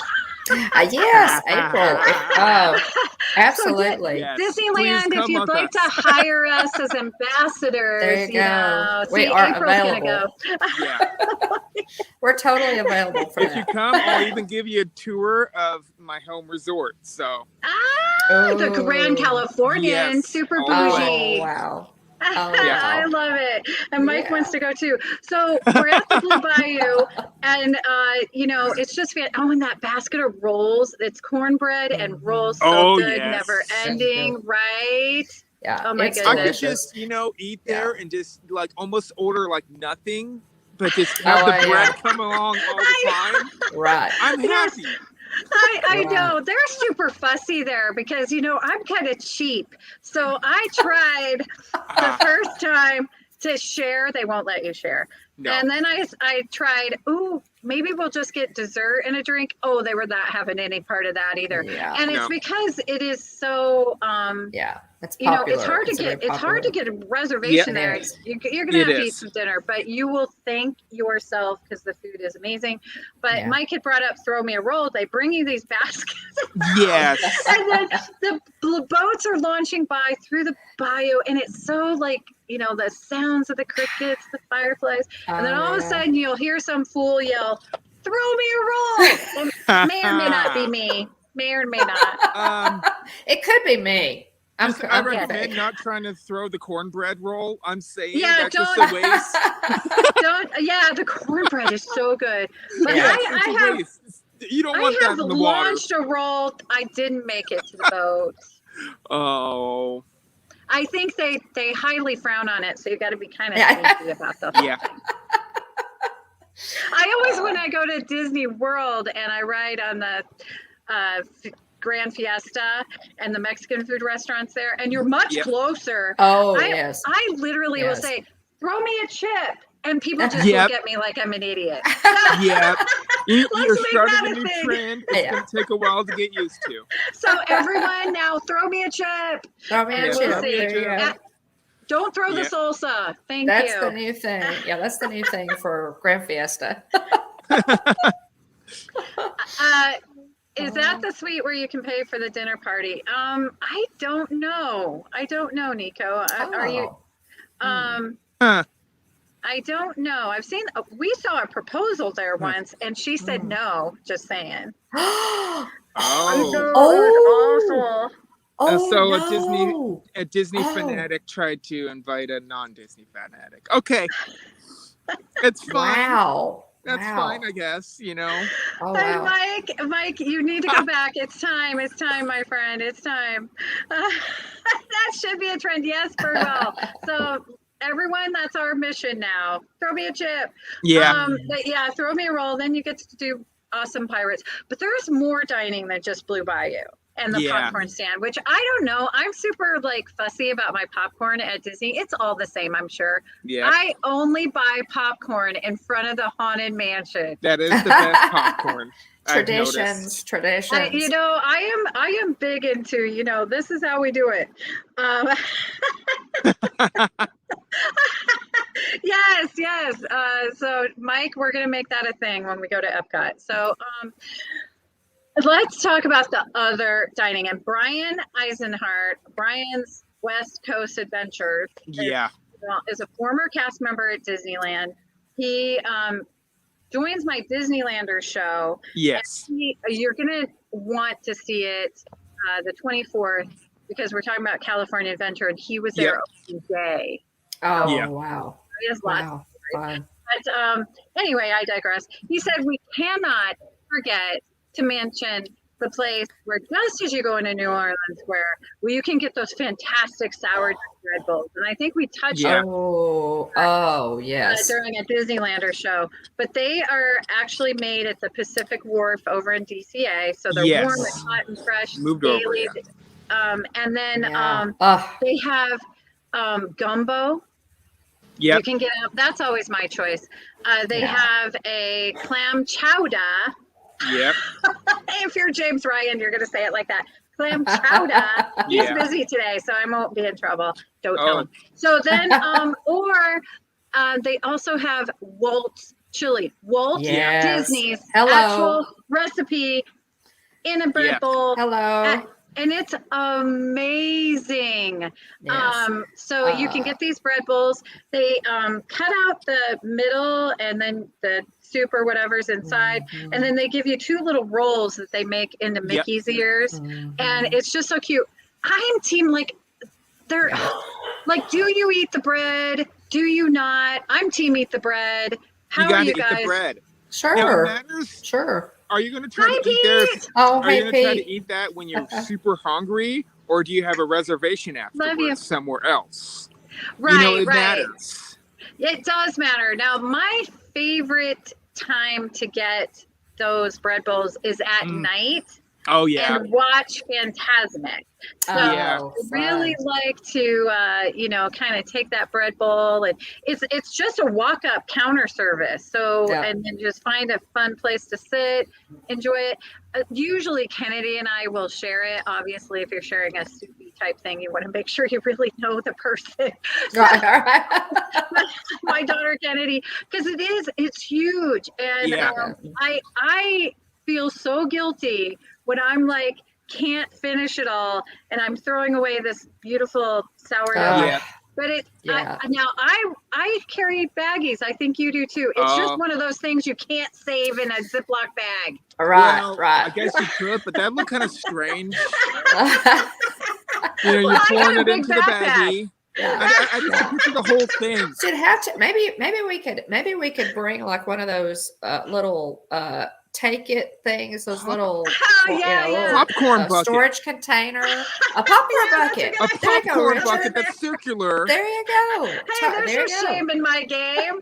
Yes, April. Oh, absolutely. Yes. Disneyland, Please if come you'd with like to us. hire us as ambassadors, There you go. We see, are April's gonna available. go. Yeah. We're totally available for If you that. come, I'll even give you a tour of my home resort. So The Grand Oh. Californian, Yes. super Oh, bougie. Oh, wow. I wow. love it. And Mike Yeah. wants to go too. So we're at the Blue Bayou, and it's just and that basket of rolls, it's cornbread and rolls, so Oh, good, yes. never ending, right? Yeah. Oh my it's goodness. I could delicious. just, eat there and just like almost order like nothing, but just have Oh, the yeah. bread come along all the time. Right. I'm Yes. happy. I Right. know they're super fussy there because I'm kind of cheap. So I tried the first time to share. They won't let you share. No. And then I tried, maybe we'll just get dessert and a drink. Oh, they were not having any part of that either. Yeah. And it's No. because it is so Yeah. It's popular. it's hard to very get popular. a reservation Yeah, there. it is. You're gonna It have to eat is. some dinner, but you will thank yourself because the food is amazing. But Yeah. Mike had brought up throw me a roll. They bring you these baskets. Yes. And then the boats are launching by through the bayou, and it's so like the sounds of the crickets, the fireflies, and then all of a sudden you'll hear some fool yell, "Throw me a roll!" And may or may not be me. May or may not. It could be me. I I'm recommend not trying to throw the cornbread roll. I'm saying Yeah, that's just a waste. Don't. Yeah, the cornbread is so good. But Yeah. It's I a have waste. You don't I want that have in the water. launched a roll. I didn't make it to the boat. Oh. I think they highly frown on it, so you got to be kind of Yeah. sneaky about the whole Yeah. thing. I always, when I go to Disney World and I ride on the Grand Fiesta and the Mexican food restaurants there, and you're much Yep. closer. Oh, I, yes. I literally will Yes. say, "Throw me a chip," and people just Yep. look at me like I'm an idiot. Yeah. You're Let's make starting that a a new thing. trend. It's Yeah. going to take a while to get used to. So everyone now, throw me a chip. Throw me a And chip. we'll see. There you go. Yeah. Don't throw the Yeah. salsa. Thank That's you. the new thing. Yeah, that's the new thing for Grand Fiesta. Is that the suite where you can pay for the dinner party? I don't know. Nico. Are you? Huh. I don't know. I've seen. We saw a proposal there Hmm. once, and she said Hmm. no. Just saying. Oh. Oh. Awful. So no. a Disney Oh. fanatic tried to invite a non-Disney fanatic. Okay. It's fine. Wow. That's Wow. fine, I guess, Oh, Hey, wow. Mike, you need to go back. It's time, my friend. It's time. That should be a trend. Yes, Virgo. So everyone, that's our mission now. Throw me a chip. Yeah. But yeah, throw me a roll. Then you get to do awesome pirates. But there's more dining than just Blue Bayou and the Yeah. popcorn stand, which I don't know. I'm super fussy about my popcorn at Disney. It's all the same, I'm sure. Yeah. I only buy popcorn in front of the Haunted Mansion. That is the best popcorn. I've noticed. Traditions. I am big into, this is how we do it. Yes. So Mike, we're going to make that a thing when we go to Epcot. So let's talk about the other dining. And Brian Eisenhart, Brian's West Coast Adventures Yeah. is a former cast member at Disneyland. He joins my Disneylander show. Yes. You're going to want to see it the 24th because we're talking about California Adventure, and he was there opening day. Oh, Yeah. wow. He has lots. Wow. Fun. But anyway, I digress. He said we cannot forget to mention the place where just as you go into New Orleans where you can get those fantastic sour Red Bulls. And I think we touched Yeah. on Oh, yes. during a Disneylander show, but they are actually made at the Pacific Wharf over in DCA. So they're Yes. warm and hot and fresh Moved over, daily. And then Yeah. they have gumbo. Yep. You can get up. That's always my choice. They have a clam chowder. Yep. If you're James Ryan, you're going to say it like that. Clam chowder. He's Yeah. busy today, so I won't be in trouble. Don't tell him. So then, they also have Walt's chili. Walt Disney's actual recipe in a bread bowl. Hello. And it's amazing. Yes. So you can get these bread bowls. They cut out the middle and then the soup or whatever's inside. And then they give you 2 little rolls that they make into Mickey's ears. And it's just so cute. I'm team they're like, do you eat the bread? Do you not? I'm team eat the bread. How are you guys? Eat the bread. Sure. Sure. Are you going to try to eat there? Oh, are you going to try to eat that when you're super hungry, or do you have a reservation afterwards somewhere else? Right, it right. matters. It does matter. Now, my favorite time to get those bread bowls is at night. Oh, yeah. And watch Fantasmic. So I really like to, kind of take that bread bowl, and it's just a walk-up counter service. So, and then just find a fun place to sit, enjoy it. Usually Kennedy and I will share it. Obviously, if you're sharing a soupy type thing, you want to make sure you really know the person. Right. My daughter Kennedy, because it's huge. And I feel so guilty when I'm like, can't finish it all, and I'm throwing away this beautiful sourdough. But now I carry baggies. I think you do too. It's just one of those things you can't save in a Ziploc bag. Right. I guess you could, but that looked kind of strange. You're pouring it into the baggie. Yeah. I just picture the whole thing. Should have to maybe we could bring like one of those little take it things, those little popcorn bucket, storage container, a popcorn bucket, bucket that's circular. There you go. Hey, there's no shame in my game.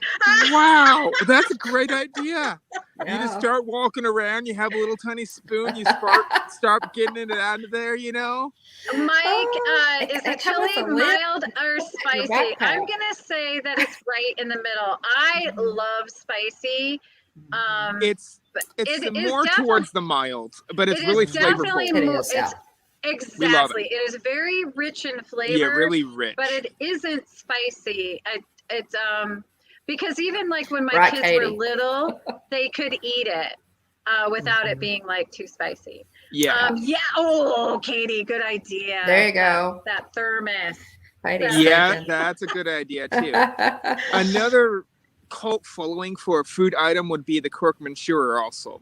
Wow, that's a great idea. You just start walking around. You have a little tiny spoon. You start getting it out of there. Mike, is it chili mild or spicy? I'm gonna say that it's right in the middle. I love spicy. It's more towards the mild, but it's really flavorful. Exactly. It is very rich in flavor. Yeah, really rich. But it isn't spicy. It's because even like when my kids were little, they could eat it without it being like too spicy. Yeah. Oh, Katie, good idea. There you go. That thermos. That's a good idea too. Another cult following for a food item would be the Corkman Shearer also.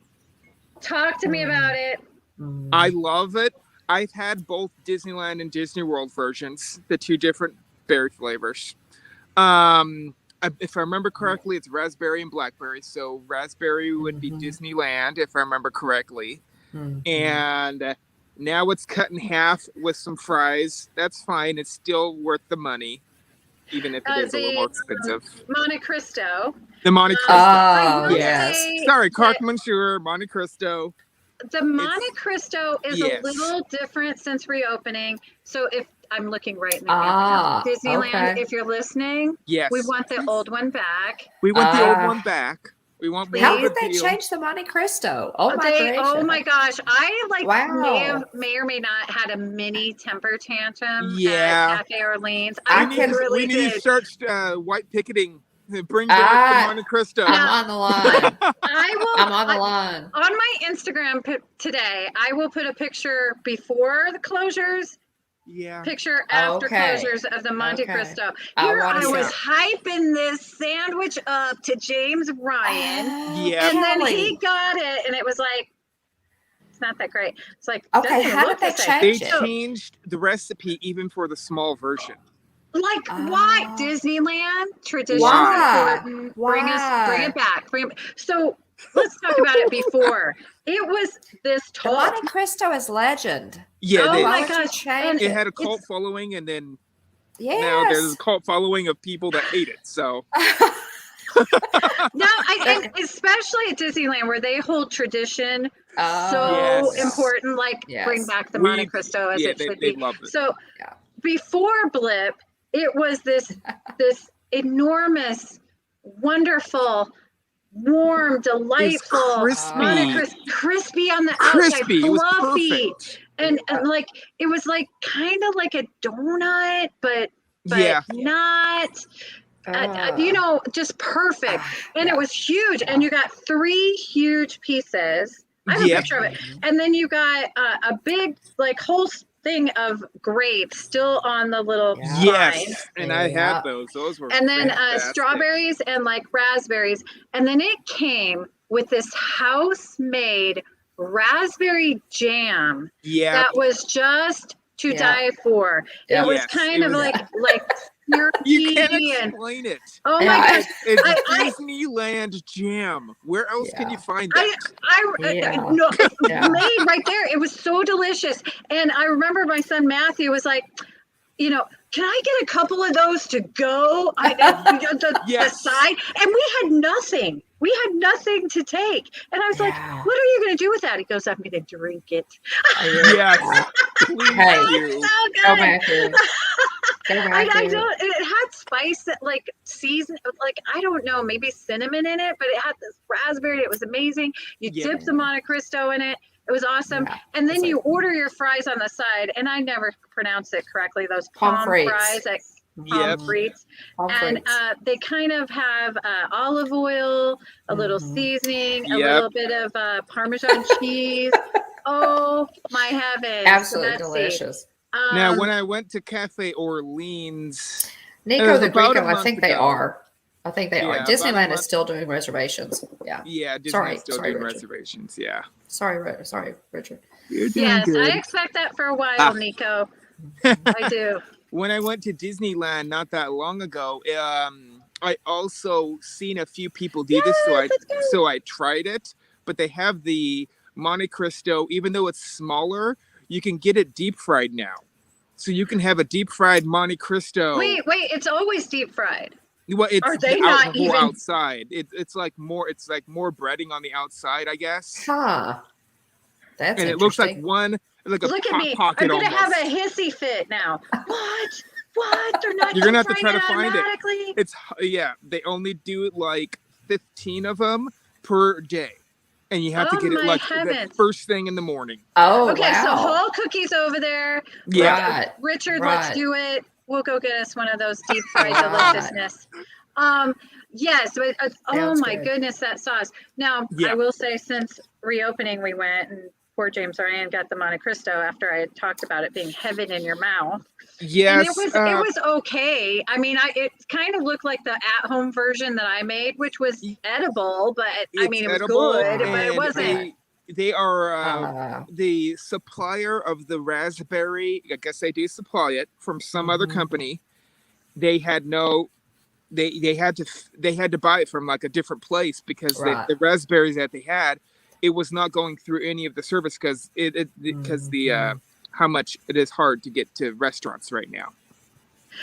Talk to me about it. I love it. I've had both Disneyland and Disney World versions, the 2 different berry flavors. If I remember correctly, it's raspberry and blackberry. So raspberry would be Disneyland, if I remember correctly. And now it's cut in half with some fries. That's fine. It's still worth the money, even if it is a little more expensive. Monte Cristo. The Monte Cristo. Oh, yes. Sorry, Corkman Shearer, Monte Cristo. The Monte Cristo is a little different since reopening. So if I'm looking right now, Disneyland, if you're listening, we want the old one back. We want the old one back. We want. How did they change the Monte Cristo? Oh my gosh! I may or may not had a mini temper tantrum at Cafe Orleans. We need to search white picketing. Bring back the Monte Cristo. I'm on the line. I'm on the line. On my Instagram today, I will put a picture before the closures. Picture after closures of the Monte Cristo. Here I was hyping this sandwich up to James Ryan. And then he got it, and it was like, it's not that great. It's like, okay, how did they change it? They changed the recipe even for the small version. Like, why? Disneyland, tradition important. Bring it back. So let's talk about it before. It was this tall. The Monte Cristo is legend. Yeah, oh my gosh. It had a cult following, and then now there's a cult following of people that hate it. So no, especially at Disneyland where they hold tradition important. Like bring back the Monte Cristo as it should be. Love it. So before Blip, it was this enormous, wonderful, warm, delightful, crispy. Crispy on the Crispy. outside, It was fluffy, perfect. and like it was like kind of like a donut, but Yeah. not. You know, just perfect, and it was huge. And you got 3 huge pieces. I have a picture of it, and then you got a big like whole thing of grapes still on the little vine. And I had those. Those were and then fantastic. Strawberries and like raspberries, and then it came with this house-made raspberry jam that was just to die for. It was kind of like you can't explain it. Oh my gosh. It's Disneyland Jam. Where else can you find that? No, made right there. It was so delicious. And I remember my son Matthew was like, you know, can I get a couple of those to go? The side. And we had nothing. We had nothing to take. And I was like, what are you going to do with that? He goes, I'm going to drink it. Yes. Please do. So good. I don't, it had spice that like season, like, I don't know, maybe cinnamon in it, but it had this raspberry. It was amazing. You dip the Monte Cristo in it. It was awesome. And then you order your fries on the side, and I never pronounce it correctly. Those palm fries at frites. And they kind of have olive oil, a little seasoning, a little bit of Parmesan cheese. Oh my heavens. Absolutely delicious. Now, when I went to Cafe Orleans, Nico the Greco, I think they are. Disneyland is still doing reservations. Yeah, Disneyland's still doing reservations. Yeah. Sorry, Richard. You're doing good. I expect that for a while, Nico. I do. When I went to Disneyland not that long ago, I also seen a few people do this, so I tried it. But they have the Monte Cristo, even though it's smaller, you can get it deep fried now. So you can have a deep fried Monte Cristo. Wait, it's always deep fried. Well, it's Are they not even outside? It's like more breading on the outside, I guess. That's and it looks like one like a Look at me. pocket. I'm gonna almost. have a hissy fit now. What? They're not. You're gonna have to try to find it. It's they only do like 15 of them per day, and you have to get it like the first thing in the morning. Oh, okay. So whole cookies over there. Yeah, Richard, let's do it. We'll go get us one of those deep fried deliciousness. Yes. Oh my goodness, that sauce. Now I will say, since reopening, we went and poor James Ryan got the Monte Cristo after I had talked about it being heaven in your mouth. Yes, and it was okay. I mean, it kind of looked like the at-home version that I made, which was edible, but I mean, it was good, but it wasn't. They are the supplier of the raspberry. I guess they do supply it from some other company. They had they had to buy it from like a different place because the raspberries that they had, it was not going through any of the service because the how much it is hard to get to restaurants right now.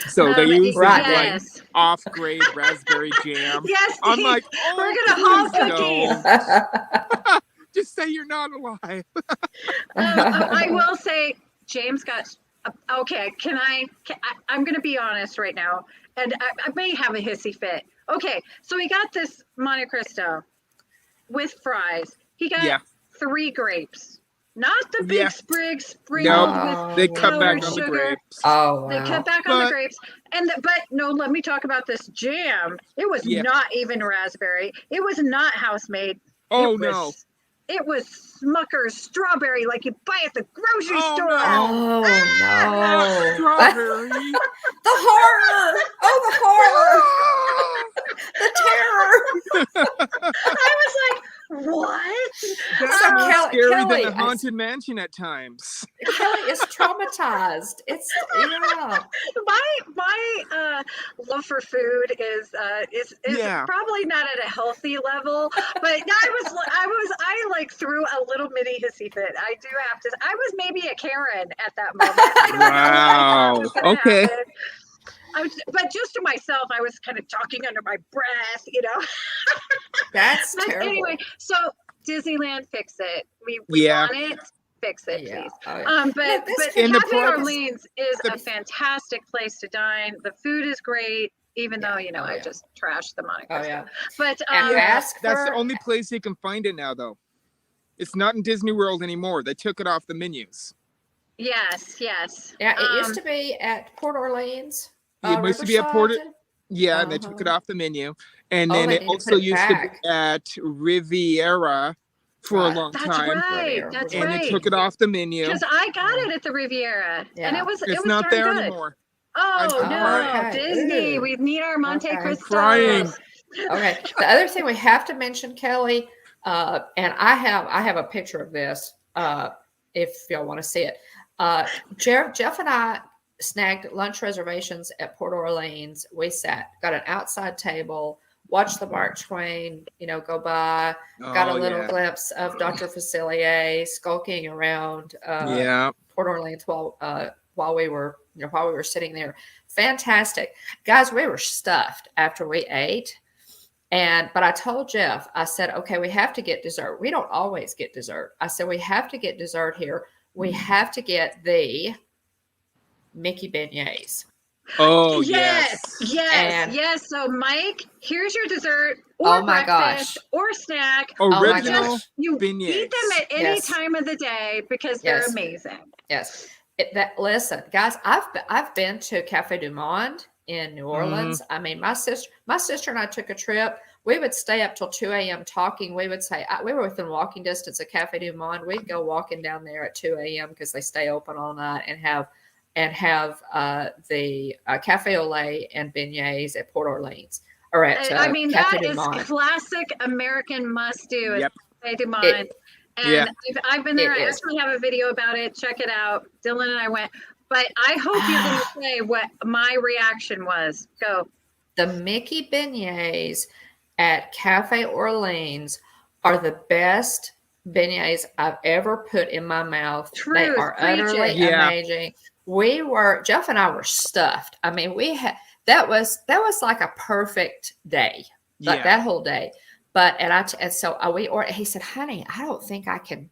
So they use like off-grade raspberry jam. Yes, I'm like, we're gonna haul cookies. Just say you're not alive. I will say, James got. Okay, I'm going to be honest right now, and I may have a hissy fit. Okay, so he got this Monte Cristo with fries. He got 3 grapes. Not the big sprig sprinkled with they cut back on sugar. The grapes. Oh, wow. They cut back on the grapes. But no, let me talk about this jam. It was not even raspberry. It was not house made. No. It was Smucker's strawberry, like you buy at the grocery store. No. Oh, no. Strawberry. The horror. Oh, the horror. The terror. I was like, what? That's more scary Kelly, than the Haunted Mansion at times. Kelly is traumatized. It's My love for food is probably not at a healthy level, but I like threw a little mini hissy fit. I do have to. I was maybe a Karen at that moment. Wow. Okay. But just to myself, I was kind of talking under my breath, you know. That's but terrible. Anyway, so Disneyland, fix it. We want it. Fix it, please. Oh, yeah. But Cafe Orleans is a fantastic place to dine. The food is great. even though, you know, Oh, I yeah. just trashed the Monte Oh Cristo. yeah. But And ask That's the for- only place you can find it now, though. It's not in Disney World anymore. They took it off the menus. yes. Yeah, it used to be at Port Orleans. It used to be at Port. Riverside. Yeah, and they took it off the menu. And Oh, then they it need to also put it used to back. be at Riviera for a Right. long That's time. right. That's And right. they took it off the menu. Because I got it at the Riviera, and Yeah. it was It's was not darn there good. anymore. Oh I'm no, crying. Disney! Ooh. We need our Monte Okay. Cristo. Crying. Okay. The other thing we have to mention, Kelly, and I have a picture of this. If y'all want to see it, Jeff and I snagged lunch reservations at Port Orleans. We got an outside table, watched the Mark Twain, go by. Got a little glimpse of Dr. Facilier skulking around Port Orleans while we were sitting there. Fantastic. Guys, we were stuffed after we ate. But I told Jeff, I said, okay, we have to get dessert. We don't always get dessert. I said, we have to get dessert here. We have to get the Mickey beignets. Oh, yes. And- Yes. So, Mike, here's your dessert or Oh my breakfast gosh. or snack. Original You beignets. eat them at any Yes. time of the day because they're Yes. amazing. Yes. Listen, guys, I've been to Cafe du Monde in New Orleans. I mean, my sister and I took a trip. We would stay up till 2 a.m. talking. We would say we were within walking distance of Cafe du Monde. We'd go walking down there at 2 a.m. because they stay open all night and have the cafe au lait and beignets at Port Orleans or at Cafe that du is Monde. classic American must do. Yep. Cafe du Monde. And I've been there. It I is. actually have a video about it. Check it out. Dylan and I went. But I hope you're going to say what my reaction was. Go. The Mickey beignets at Cafe Orleans are the best beignets I've ever put in my mouth. Truth, They are preach utterly it. Yeah. amazing. Jeff and I were stuffed. I mean, that was like a perfect day, like that whole day. But he said, honey, I don't think I can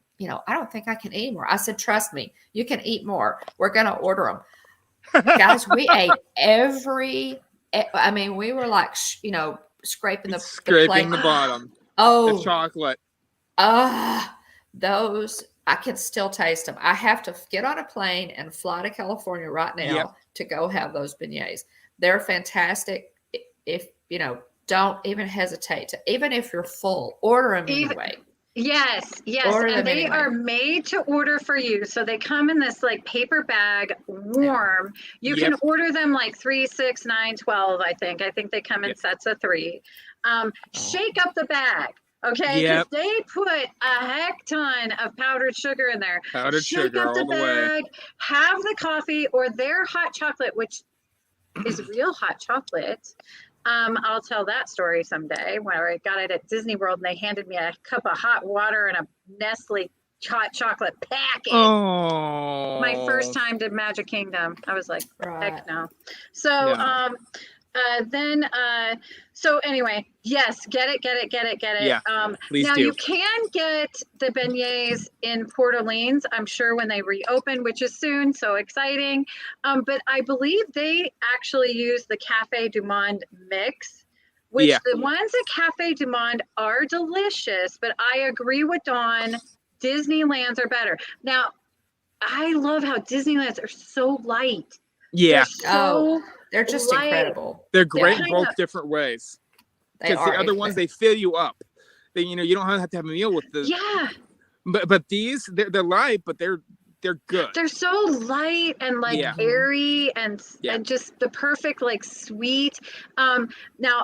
eat more. I said, trust me, you can eat more. We're going to order them. Guys, we ate we were like, scraping the plate. The bottom. Oh, The chocolate. those, I can still taste them. I have to get on a plane and fly to California right now to go have those beignets. They're fantastic. If, don't even hesitate to, even if you're full, order them anyway. Yes. Order And them they anyway. are made to order for you. So they come in this like paper bag, warm. You can order them like 3, 6, 9, 12, I think. I think they come in sets of 3. Shake up the bag. Okay, because they put a heck ton of powdered sugar in there. Powdered Shake sugar up the all the bag, way. have the coffee or their hot chocolate, which is real hot chocolate. I'll tell that story someday where I got it at Disney World and they handed me a cup of hot water and a Nestle hot chocolate packet. Oh. My first time to Magic Kingdom. I was like, heck no. So, so anyway, yes, get it. Yeah, please now do. you can get the beignets in Port Orleans, I'm sure, when they reopen, which is soon. So exciting. But I believe they actually use the Cafe du Monde mix, which the ones at Cafe du Monde are delicious, but I agree with Dawn. Disneyland's are better. Now, I love how Disneyland's are so light. Yeah. They're just light. Incredible. They're great in Kinda- both different ways. They Because the are. other ones, they fill you up. They, you don't have to have a meal with the. Yeah. But these, they're light, but they're good. They're so light and like airy and just the perfect like sweet. Now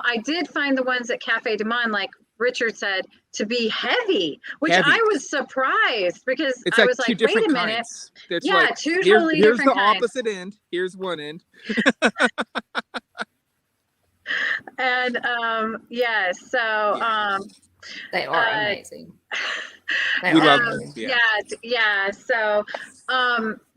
I did find the ones at Cafe du Monde, like Richard said, to be heavy, which I was surprised because It's I like was two like, different wait a minute. kinds. It's Yeah, like, two totally here's different the kinds. opposite end. Here's one end. And they are amazing. We love them. Yeah. So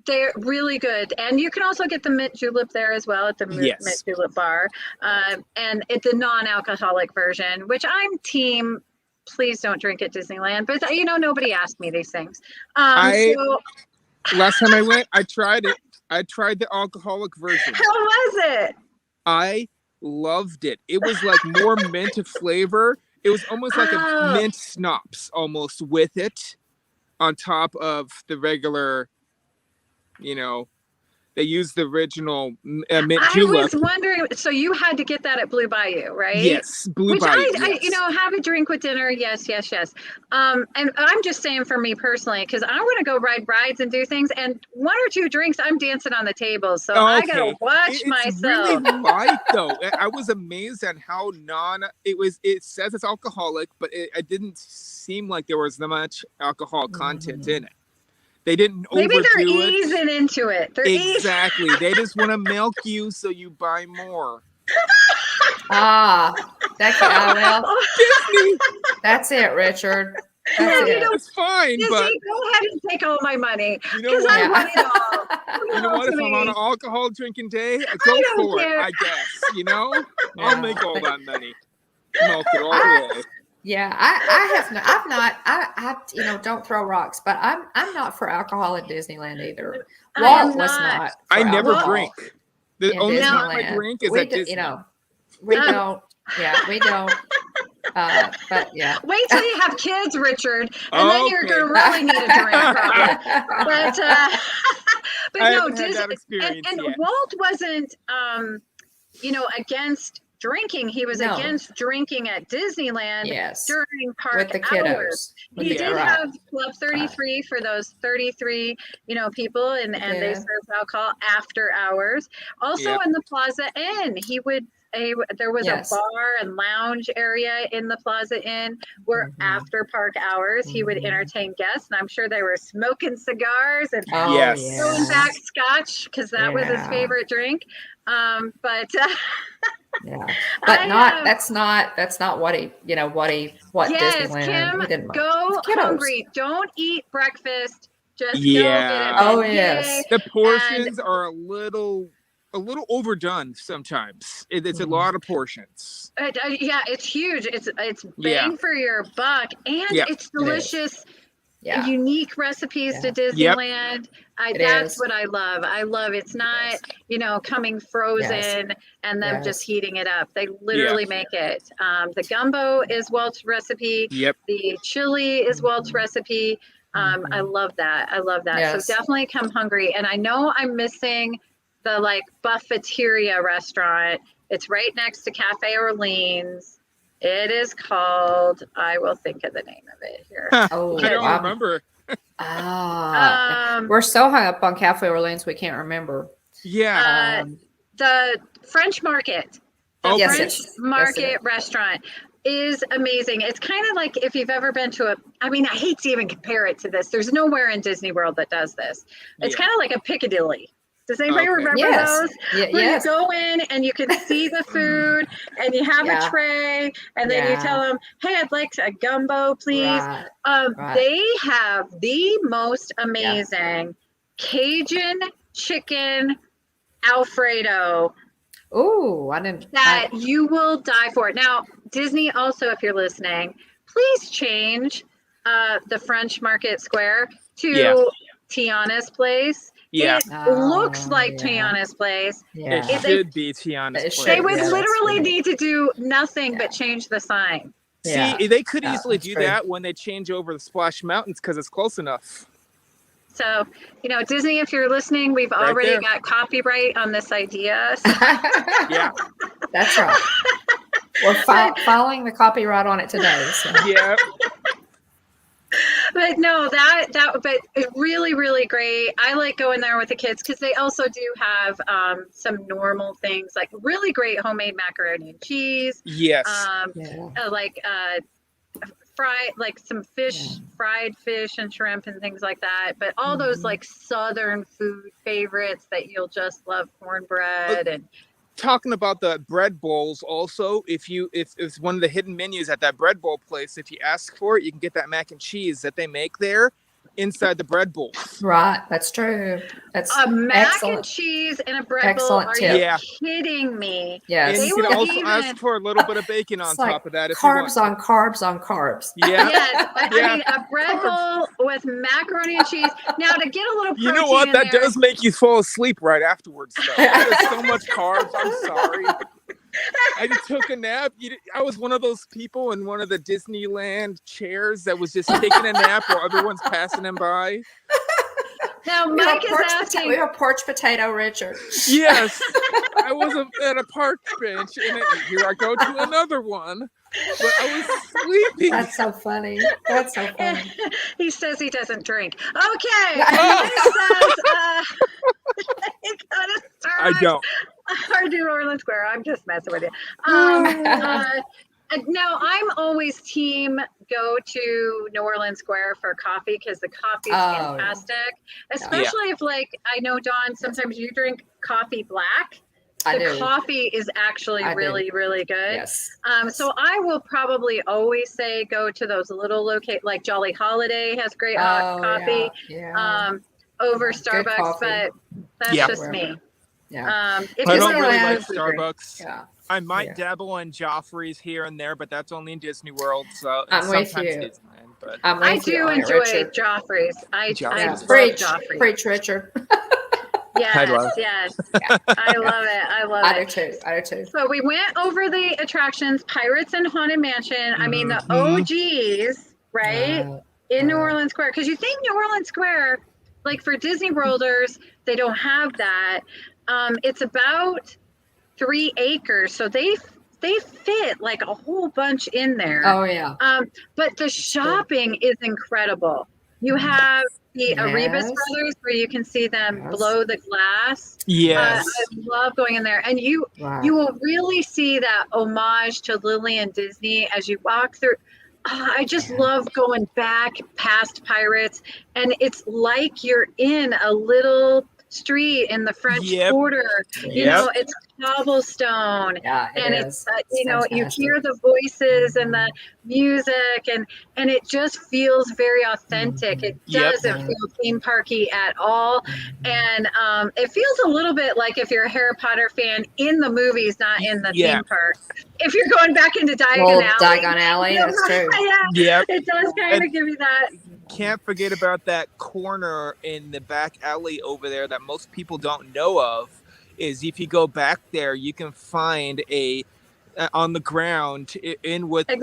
they're really good. And you can also get the mint julep there as well at the mint julep bar. And it's the non-alcoholic version, which I'm team, please don't drink at Disneyland. But nobody asked me these things. Last time I went, I tried it. I tried the alcoholic version. How was it? I Loved it. It was like more mint flavor. It was almost like a mint schnapps almost with it on top of the regular, they used the original mint julep. I was wondering, so you had to get that at Blue Bayou, right? Yes, Blue Bayou. I have a drink with dinner. Yes. And I'm just saying for me personally, because I want to go ride rides and do things, and 1 or 2 drinks, I'm dancing on the table. So I gotta watch myself. It's really light though. I was amazed at how it was. It says it's alcoholic, but it didn't seem like there was that much alcohol content in it. They didn't overdo it. Maybe they're easing into it. Exactly. They just want to milk you so you buy more. Well, Disney. that's it, Richard. That's it. It's fine, Disney, but go ahead and take all my money. you know what? I want it all. You know what? If I'm on an alcohol drinking day, go for it. I guess. I'll make all that money. Milk it all the way. Yeah, I don't throw rocks, but I'm not for alcohol at Disneyland either. Walt was not. I never alcohol drink. The in only time I Disneyland. drink is at Disney. We don't. Yeah, we don't. But yeah. Wait till you have kids, Richard, and then you're gonna really need a drink, probably. But no, Disney and Walt wasn't, against drinking. He was against drinking at Disneyland during park with the hours. He did have Club 33 for those 33, people, and they served alcohol after hours. Also in the Plaza Inn, there was a bar and lounge area in the Plaza Inn where after park hours he would entertain guests, and I'm sure they were smoking cigars and throwing back scotch because that was his favorite drink. But that's not what Disneyland. Kim, he didn't go hungry. Don't eat breakfast. Just go get it. The portions are a little overdone sometimes. It's a lot of portions. It's huge. It's bang for your buck, and it's delicious. Unique recipes to Disneyland. That's what I love. It's not, coming frozen and them just heating it up. They literally make it. The gumbo is Walt's recipe. The chili is Walt's recipe. I love that. Yes. So definitely come hungry. And I know I'm missing the buffeteria restaurant. It's right next to Cafe Orleans. It is called, I will think of the name of it here. I don't remember. We're so hung up on Cafe Orleans, we can't remember. The French Market. French Market restaurant is amazing. It's kind of like if you've ever been to I hate to even compare it to this. There's nowhere in Disney World that does this. It's kind of like a Piccadilly. Does anybody remember those? Where you go in and you can see the food and you have a tray and then you tell them, hey, I'd like a gumbo, please. They have the most amazing Cajun chicken Alfredo. Oh, I didn't. That you will die for. Now, Disney also, if you're listening, please change the French Market Square to Tiana's Place. It looks like Tiana's Place. It should be Tiana's Place. They would literally need to do nothing but change the sign. See, they could easily do that when they change over the Splash Mountains because it's close enough. So, Disney, if you're listening, we've already got copyright on this idea. So. That's right. We're filing the copyright on it today. So. But no, but it's really, really great. I like going there with the kids because they also do have some normal things like really great homemade macaroni and cheese. Some fish, fried fish and shrimp and things like that. But all those Southern food favorites that you'll just love, cornbread and. Talking about the bread bowls also, if it's one of the hidden menus at that bread bowl place, if you ask for it, you can get that mac and cheese that they make there inside the bread bowl. Right, that's true. That's a mac and cheese and a bread bowl. Are you kidding me? Yes. And you can also ask for a little bit of bacon on top of that. If carbs on carbs on carbs. A bread bowl with macaroni and cheese. Now to get a little protein, you know what? That does make you fall asleep right afterwards. Though. That is so much carbs. I'm sorry. I just took a nap. I was one of those people in one of the Disneyland chairs that was just taking a nap while everyone's passing them by. Now, Mike is asking. We have porch potato Richard. Yes, I was at a park bench, and here I go to another one. But I was sleeping. That's so funny. That's so funny. He says he doesn't drink. Okay. Mike says, he got to start. I don't. Our New Orleans Square. I'm just messing with you. Now, I'm always team go to New Orleans Square for coffee because the coffee is fantastic. Especially if, like, I know, Dawn, sometimes you drink coffee black. The coffee is actually really, really good. Yes. So I will probably always say go to those little like Jolly Holiday has great hot coffee. Over Starbucks, but that's just me. Yeah. If I don't really like Starbucks. Yeah. I might dabble in Joffrey's here and there, but that's only in Disney World. So I'm with you. Disneyland, but I do enjoy Joffrey's. I love Joffrey's. Preach, Richard. Yes. I love it. I love it. I do too. So we went over the attractions, Pirates and Haunted Mansion. I mean, the OGs, right? In New Orleans Square. Because you think New Orleans Square, like for Disney Worlders, they don't have that. It's about 3 acres. So they fit like a whole bunch in there. Oh, yeah. But the shopping is incredible. You have the Arribas Brothers where you can see them blow the glass. Yes. I love going in there. And you will really see that homage to Lillian Disney as you walk through. I just love going back past Pirates. And it's like you're in a little street in the French Quarter. You know, it's cobblestone. Yeah, it's you know, you hear the voices and the music and it just feels very authentic. It doesn't feel theme parky at all. And it feels a little bit like if you're a Harry Potter fan in the movies, not in the theme park. If you're going back into Diagon Alley. That's true. It does kind of give you that. Can't forget about that corner in the back alley over there that most people don't know of. Is if you go back there, you can find on the ground in with the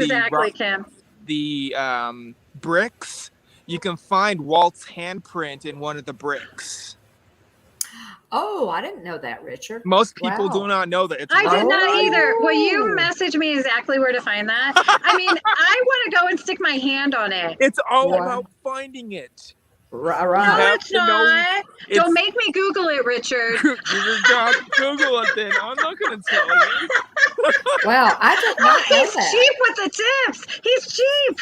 bricks. You can find Walt's handprint in one of the bricks. Oh, I didn't know that, Richard. Most people do not know that. I did not either. Will you message me exactly where to find that? I mean, I want to go and stick my hand on it. It's all about finding it. Right. No, it's not. Don't make me Google it, Richard. You're not Google it then. I'm not going to tell you. Well, I did not know He's cheap with the tips. He's cheap.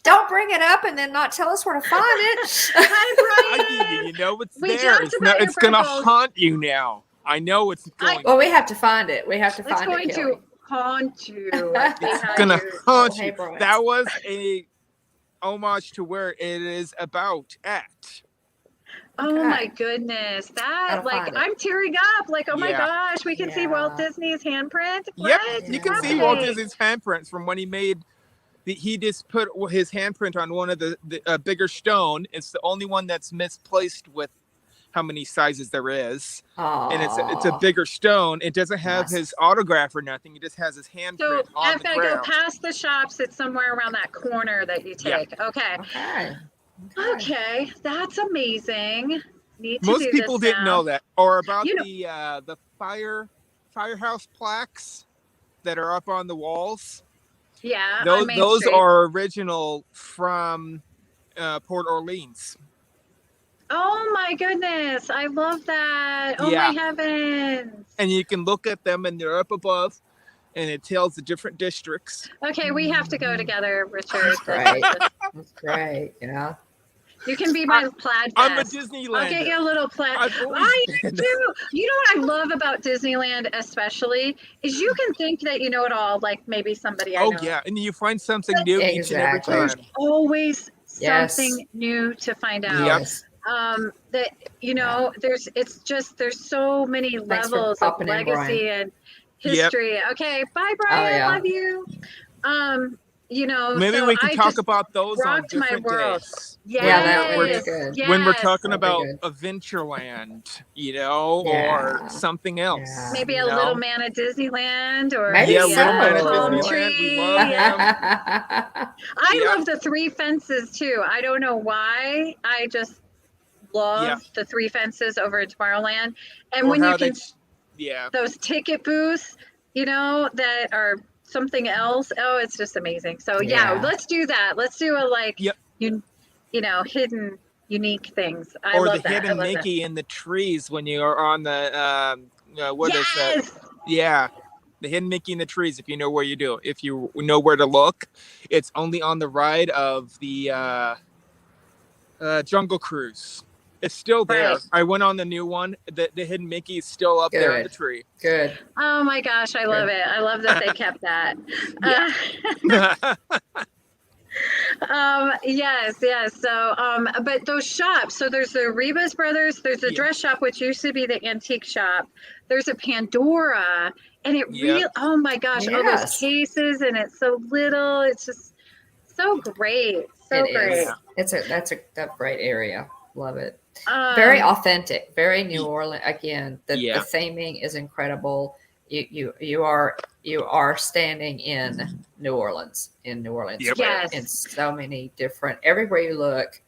Don't bring it up and then not tell us where to find it. Hi, Brian. You know it's there. It's going to haunt you now. I know it's going. Well, we have to find it. We have to find it. It's going to haunt you. It's going to haunt you. That was a homage to where it is about at. Oh my goodness. That I'm tearing up. Like, oh my gosh, we can see Walt Disney's handprint. Yep, you can see Walt Disney's handprints from when he made he just put his handprint on one of the bigger stone. It's the only one that's misplaced with how many sizes there is. And it's a bigger stone. It doesn't have his autograph or nothing. It just has his handprint on the ground. So if I go past the shops, it's somewhere around that corner that you take. Yeah. Okay, that's amazing. Most people didn't know that, or about the firehouse plaques that are up on the walls. Yeah, those are original from Port Orleans. Oh my goodness, I love that. Oh my heavens. And you can look at them and they're up above and it tells the different districts. Okay, we have to go together, Richard. That's great. Yeah. You can be my plaid vest. I'm a Disneyland. I'll get you a little plaid. I do. You know what I love about Disneyland especially is you can think that you know it all, like maybe somebody I know. Oh, yeah. And you find something new each and every time. There's always something new to find out. Yes. That, you know, there's so many levels of legacy and history. Okay. Bye, Brian. Love you. Maybe so we can I talk just about those on rocked my different world. days. Yes, Yeah, that would be good. yes. When we're talking That'd be about good. Adventureland, or Yeah. something else. Yeah. Maybe a little man at Disneyland or Maybe Yeah, the Little Man at palm Disneyland. We tree. love him. I love the three fences too. I don't know why. I just love the three fences over at Tomorrowland. And Or when you how can, yeah. those ticket booths, that are something else. Oh, it's just amazing. So yeah, let's do that. Let's do a hidden, unique things. I Or love the that. hidden Mickey in the trees when you are on the what is that? Yeah. The hidden Mickey in the trees, if you know where if you know where to look. It's only on the ride of the Jungle Cruise. It's still there. Right. I went on the new one. The hidden Mickey is still up there in the tree. Good. Oh my gosh, I love it. I love that they kept that. Yes. So, but those shops, so there's the Rebus Brothers, there's a dress shop, which used to be the antique shop. There's a Pandora, and it really, oh my gosh, all those cases, and it's so little. It's just so great. So great. That's a great area. Love it. Very authentic, very New Orleans. Again, the theming is incredible. You are standing in New Orleans, Yes. in so many different, everywhere you look,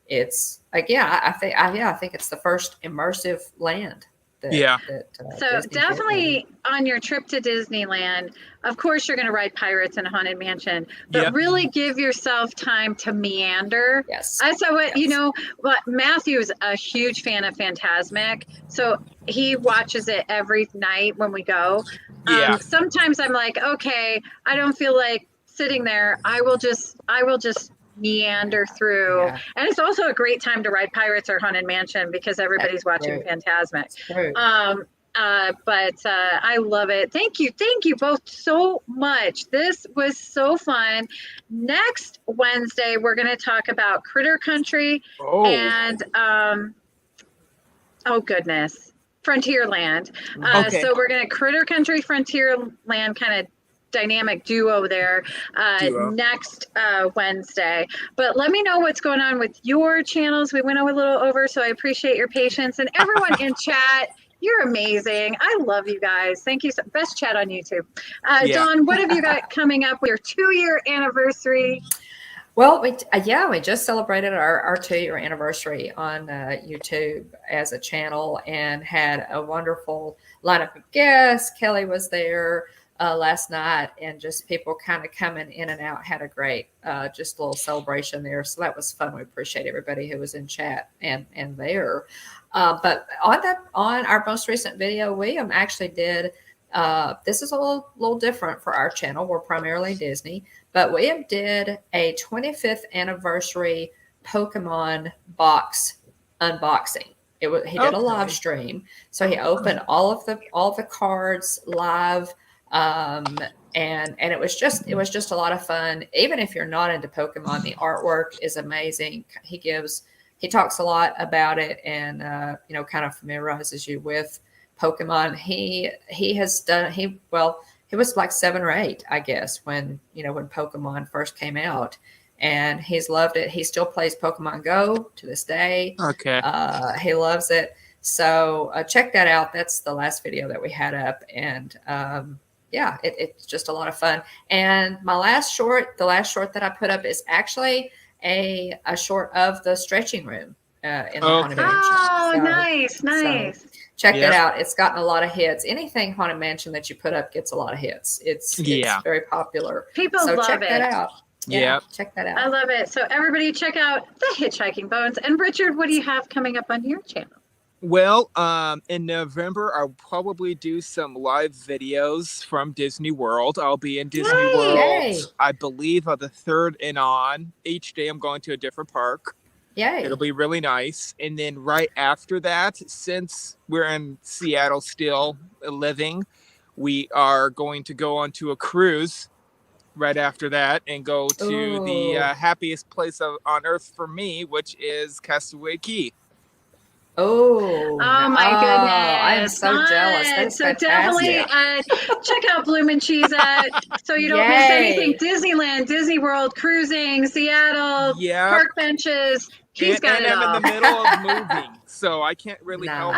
it's I think it's the first immersive land. So Disney definitely on your trip to Disneyland, of course you're going to ride Pirates and Haunted Mansion, but really give yourself time to meander. Yes. I saw what Matthew's a huge fan of Fantasmic, so he watches it every night when we go. Sometimes I'm like, okay, I don't feel like sitting there. I will just meander through, and it's also a great time to ride Pirates or Haunted Mansion because everybody's watching Fantasmic. But I love it. Thank you both so much. This was so fun. Next Wednesday we're going to talk about Critter Country and Frontierland. So we're going to Critter Country, Frontierland, kind of dynamic duo there next Wednesday. But let me know what's going on with your channels. We went a little over, so I appreciate your patience. And everyone in chat, you're amazing. I love you guys. Thank you. Best chat on YouTube. Dawn, what have you got coming up with your 2-year anniversary? Well, we just celebrated our 2-year anniversary on YouTube as a channel and had a wonderful lineup of guests. Kelly was there last night, and just people kind of coming in and out. Had a great just little celebration there, so that was fun. We appreciate everybody who was in chat and there. But on our most recent video, William actually did. This is a little different for our channel. We're primarily Disney, but William did a 25th anniversary Pokemon box unboxing. He did a live stream, so he opened all the cards live. And it was just a lot of fun. Even if you're not into Pokemon, the artwork is amazing. He talks a lot about it and kind of familiarizes you with Pokemon. He was like 7 or 8, I guess, when Pokemon first came out, and he's loved it. He still plays Pokemon Go to this day. Okay. He loves it. So check that out. That's the last video that we had up, and it's just a lot of fun. And the last short that I put up is actually a short of the stretching room in the Haunted Mansion. Oh, so, nice. So check that out. It's gotten a lot of hits. Anything Haunted Mansion that you put up gets a lot of hits. It's very popular. People love check it. That out. Yeah, check that out. I love it. So everybody check out the Hitchhiking Bones. And Richard, what do you have coming up on your channel? Well, in November, I'll probably do some live videos from Disney World. I'll be in Disney World, I believe, on the 3rd and on. Each day I'm going to a different park. Yay. It'll be really nice. And then right after that, since we're in Seattle still living, we are going to go onto a cruise right after that and go to the happiest place on earth for me, which is Castaway Cay. Oh, my goodness. I am so jealous. That is so definitely check out Bloom and Cheeza so you don't miss anything. Disneyland, Disney World, cruising, Seattle, park benches. He's got it all. I'm in the middle of moving, so I can't really help.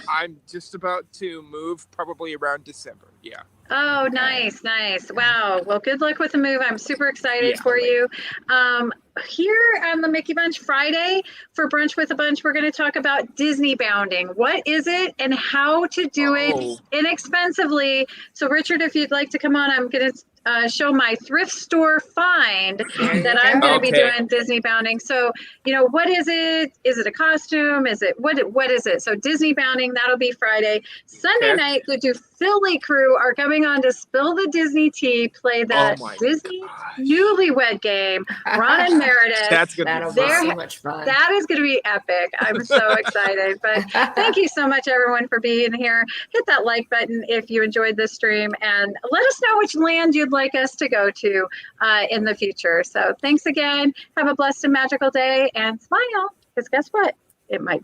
I'm just about to move probably around December. Yeah. Oh, nice. Wow. Well, good luck with the move. I'm super excited for you. Here on the Mickey Bunch Friday for Brunch with a Bunch, we're going to talk about Disney bounding. What is it and how to do it inexpensively? So, Richard, if you'd like to come on, I'm going to show my thrift store find that I'm going to be doing Disney bounding. So, what is it? Is it a costume? Is it what is it? So Disney bounding, that'll be Friday. Sunday night, the Philly crew are coming on to spill the Disney tea, play the Disney newlywed game. Ron and Meredith. That's going to be so much fun. That is going to be epic. I'm so excited. But thank you so much, everyone, for being here. Hit that like button if you enjoyed this stream, and let us know which land you'd like us to go to in the future. So thanks again. Have a blessed and magical day, and smile, because guess what? It might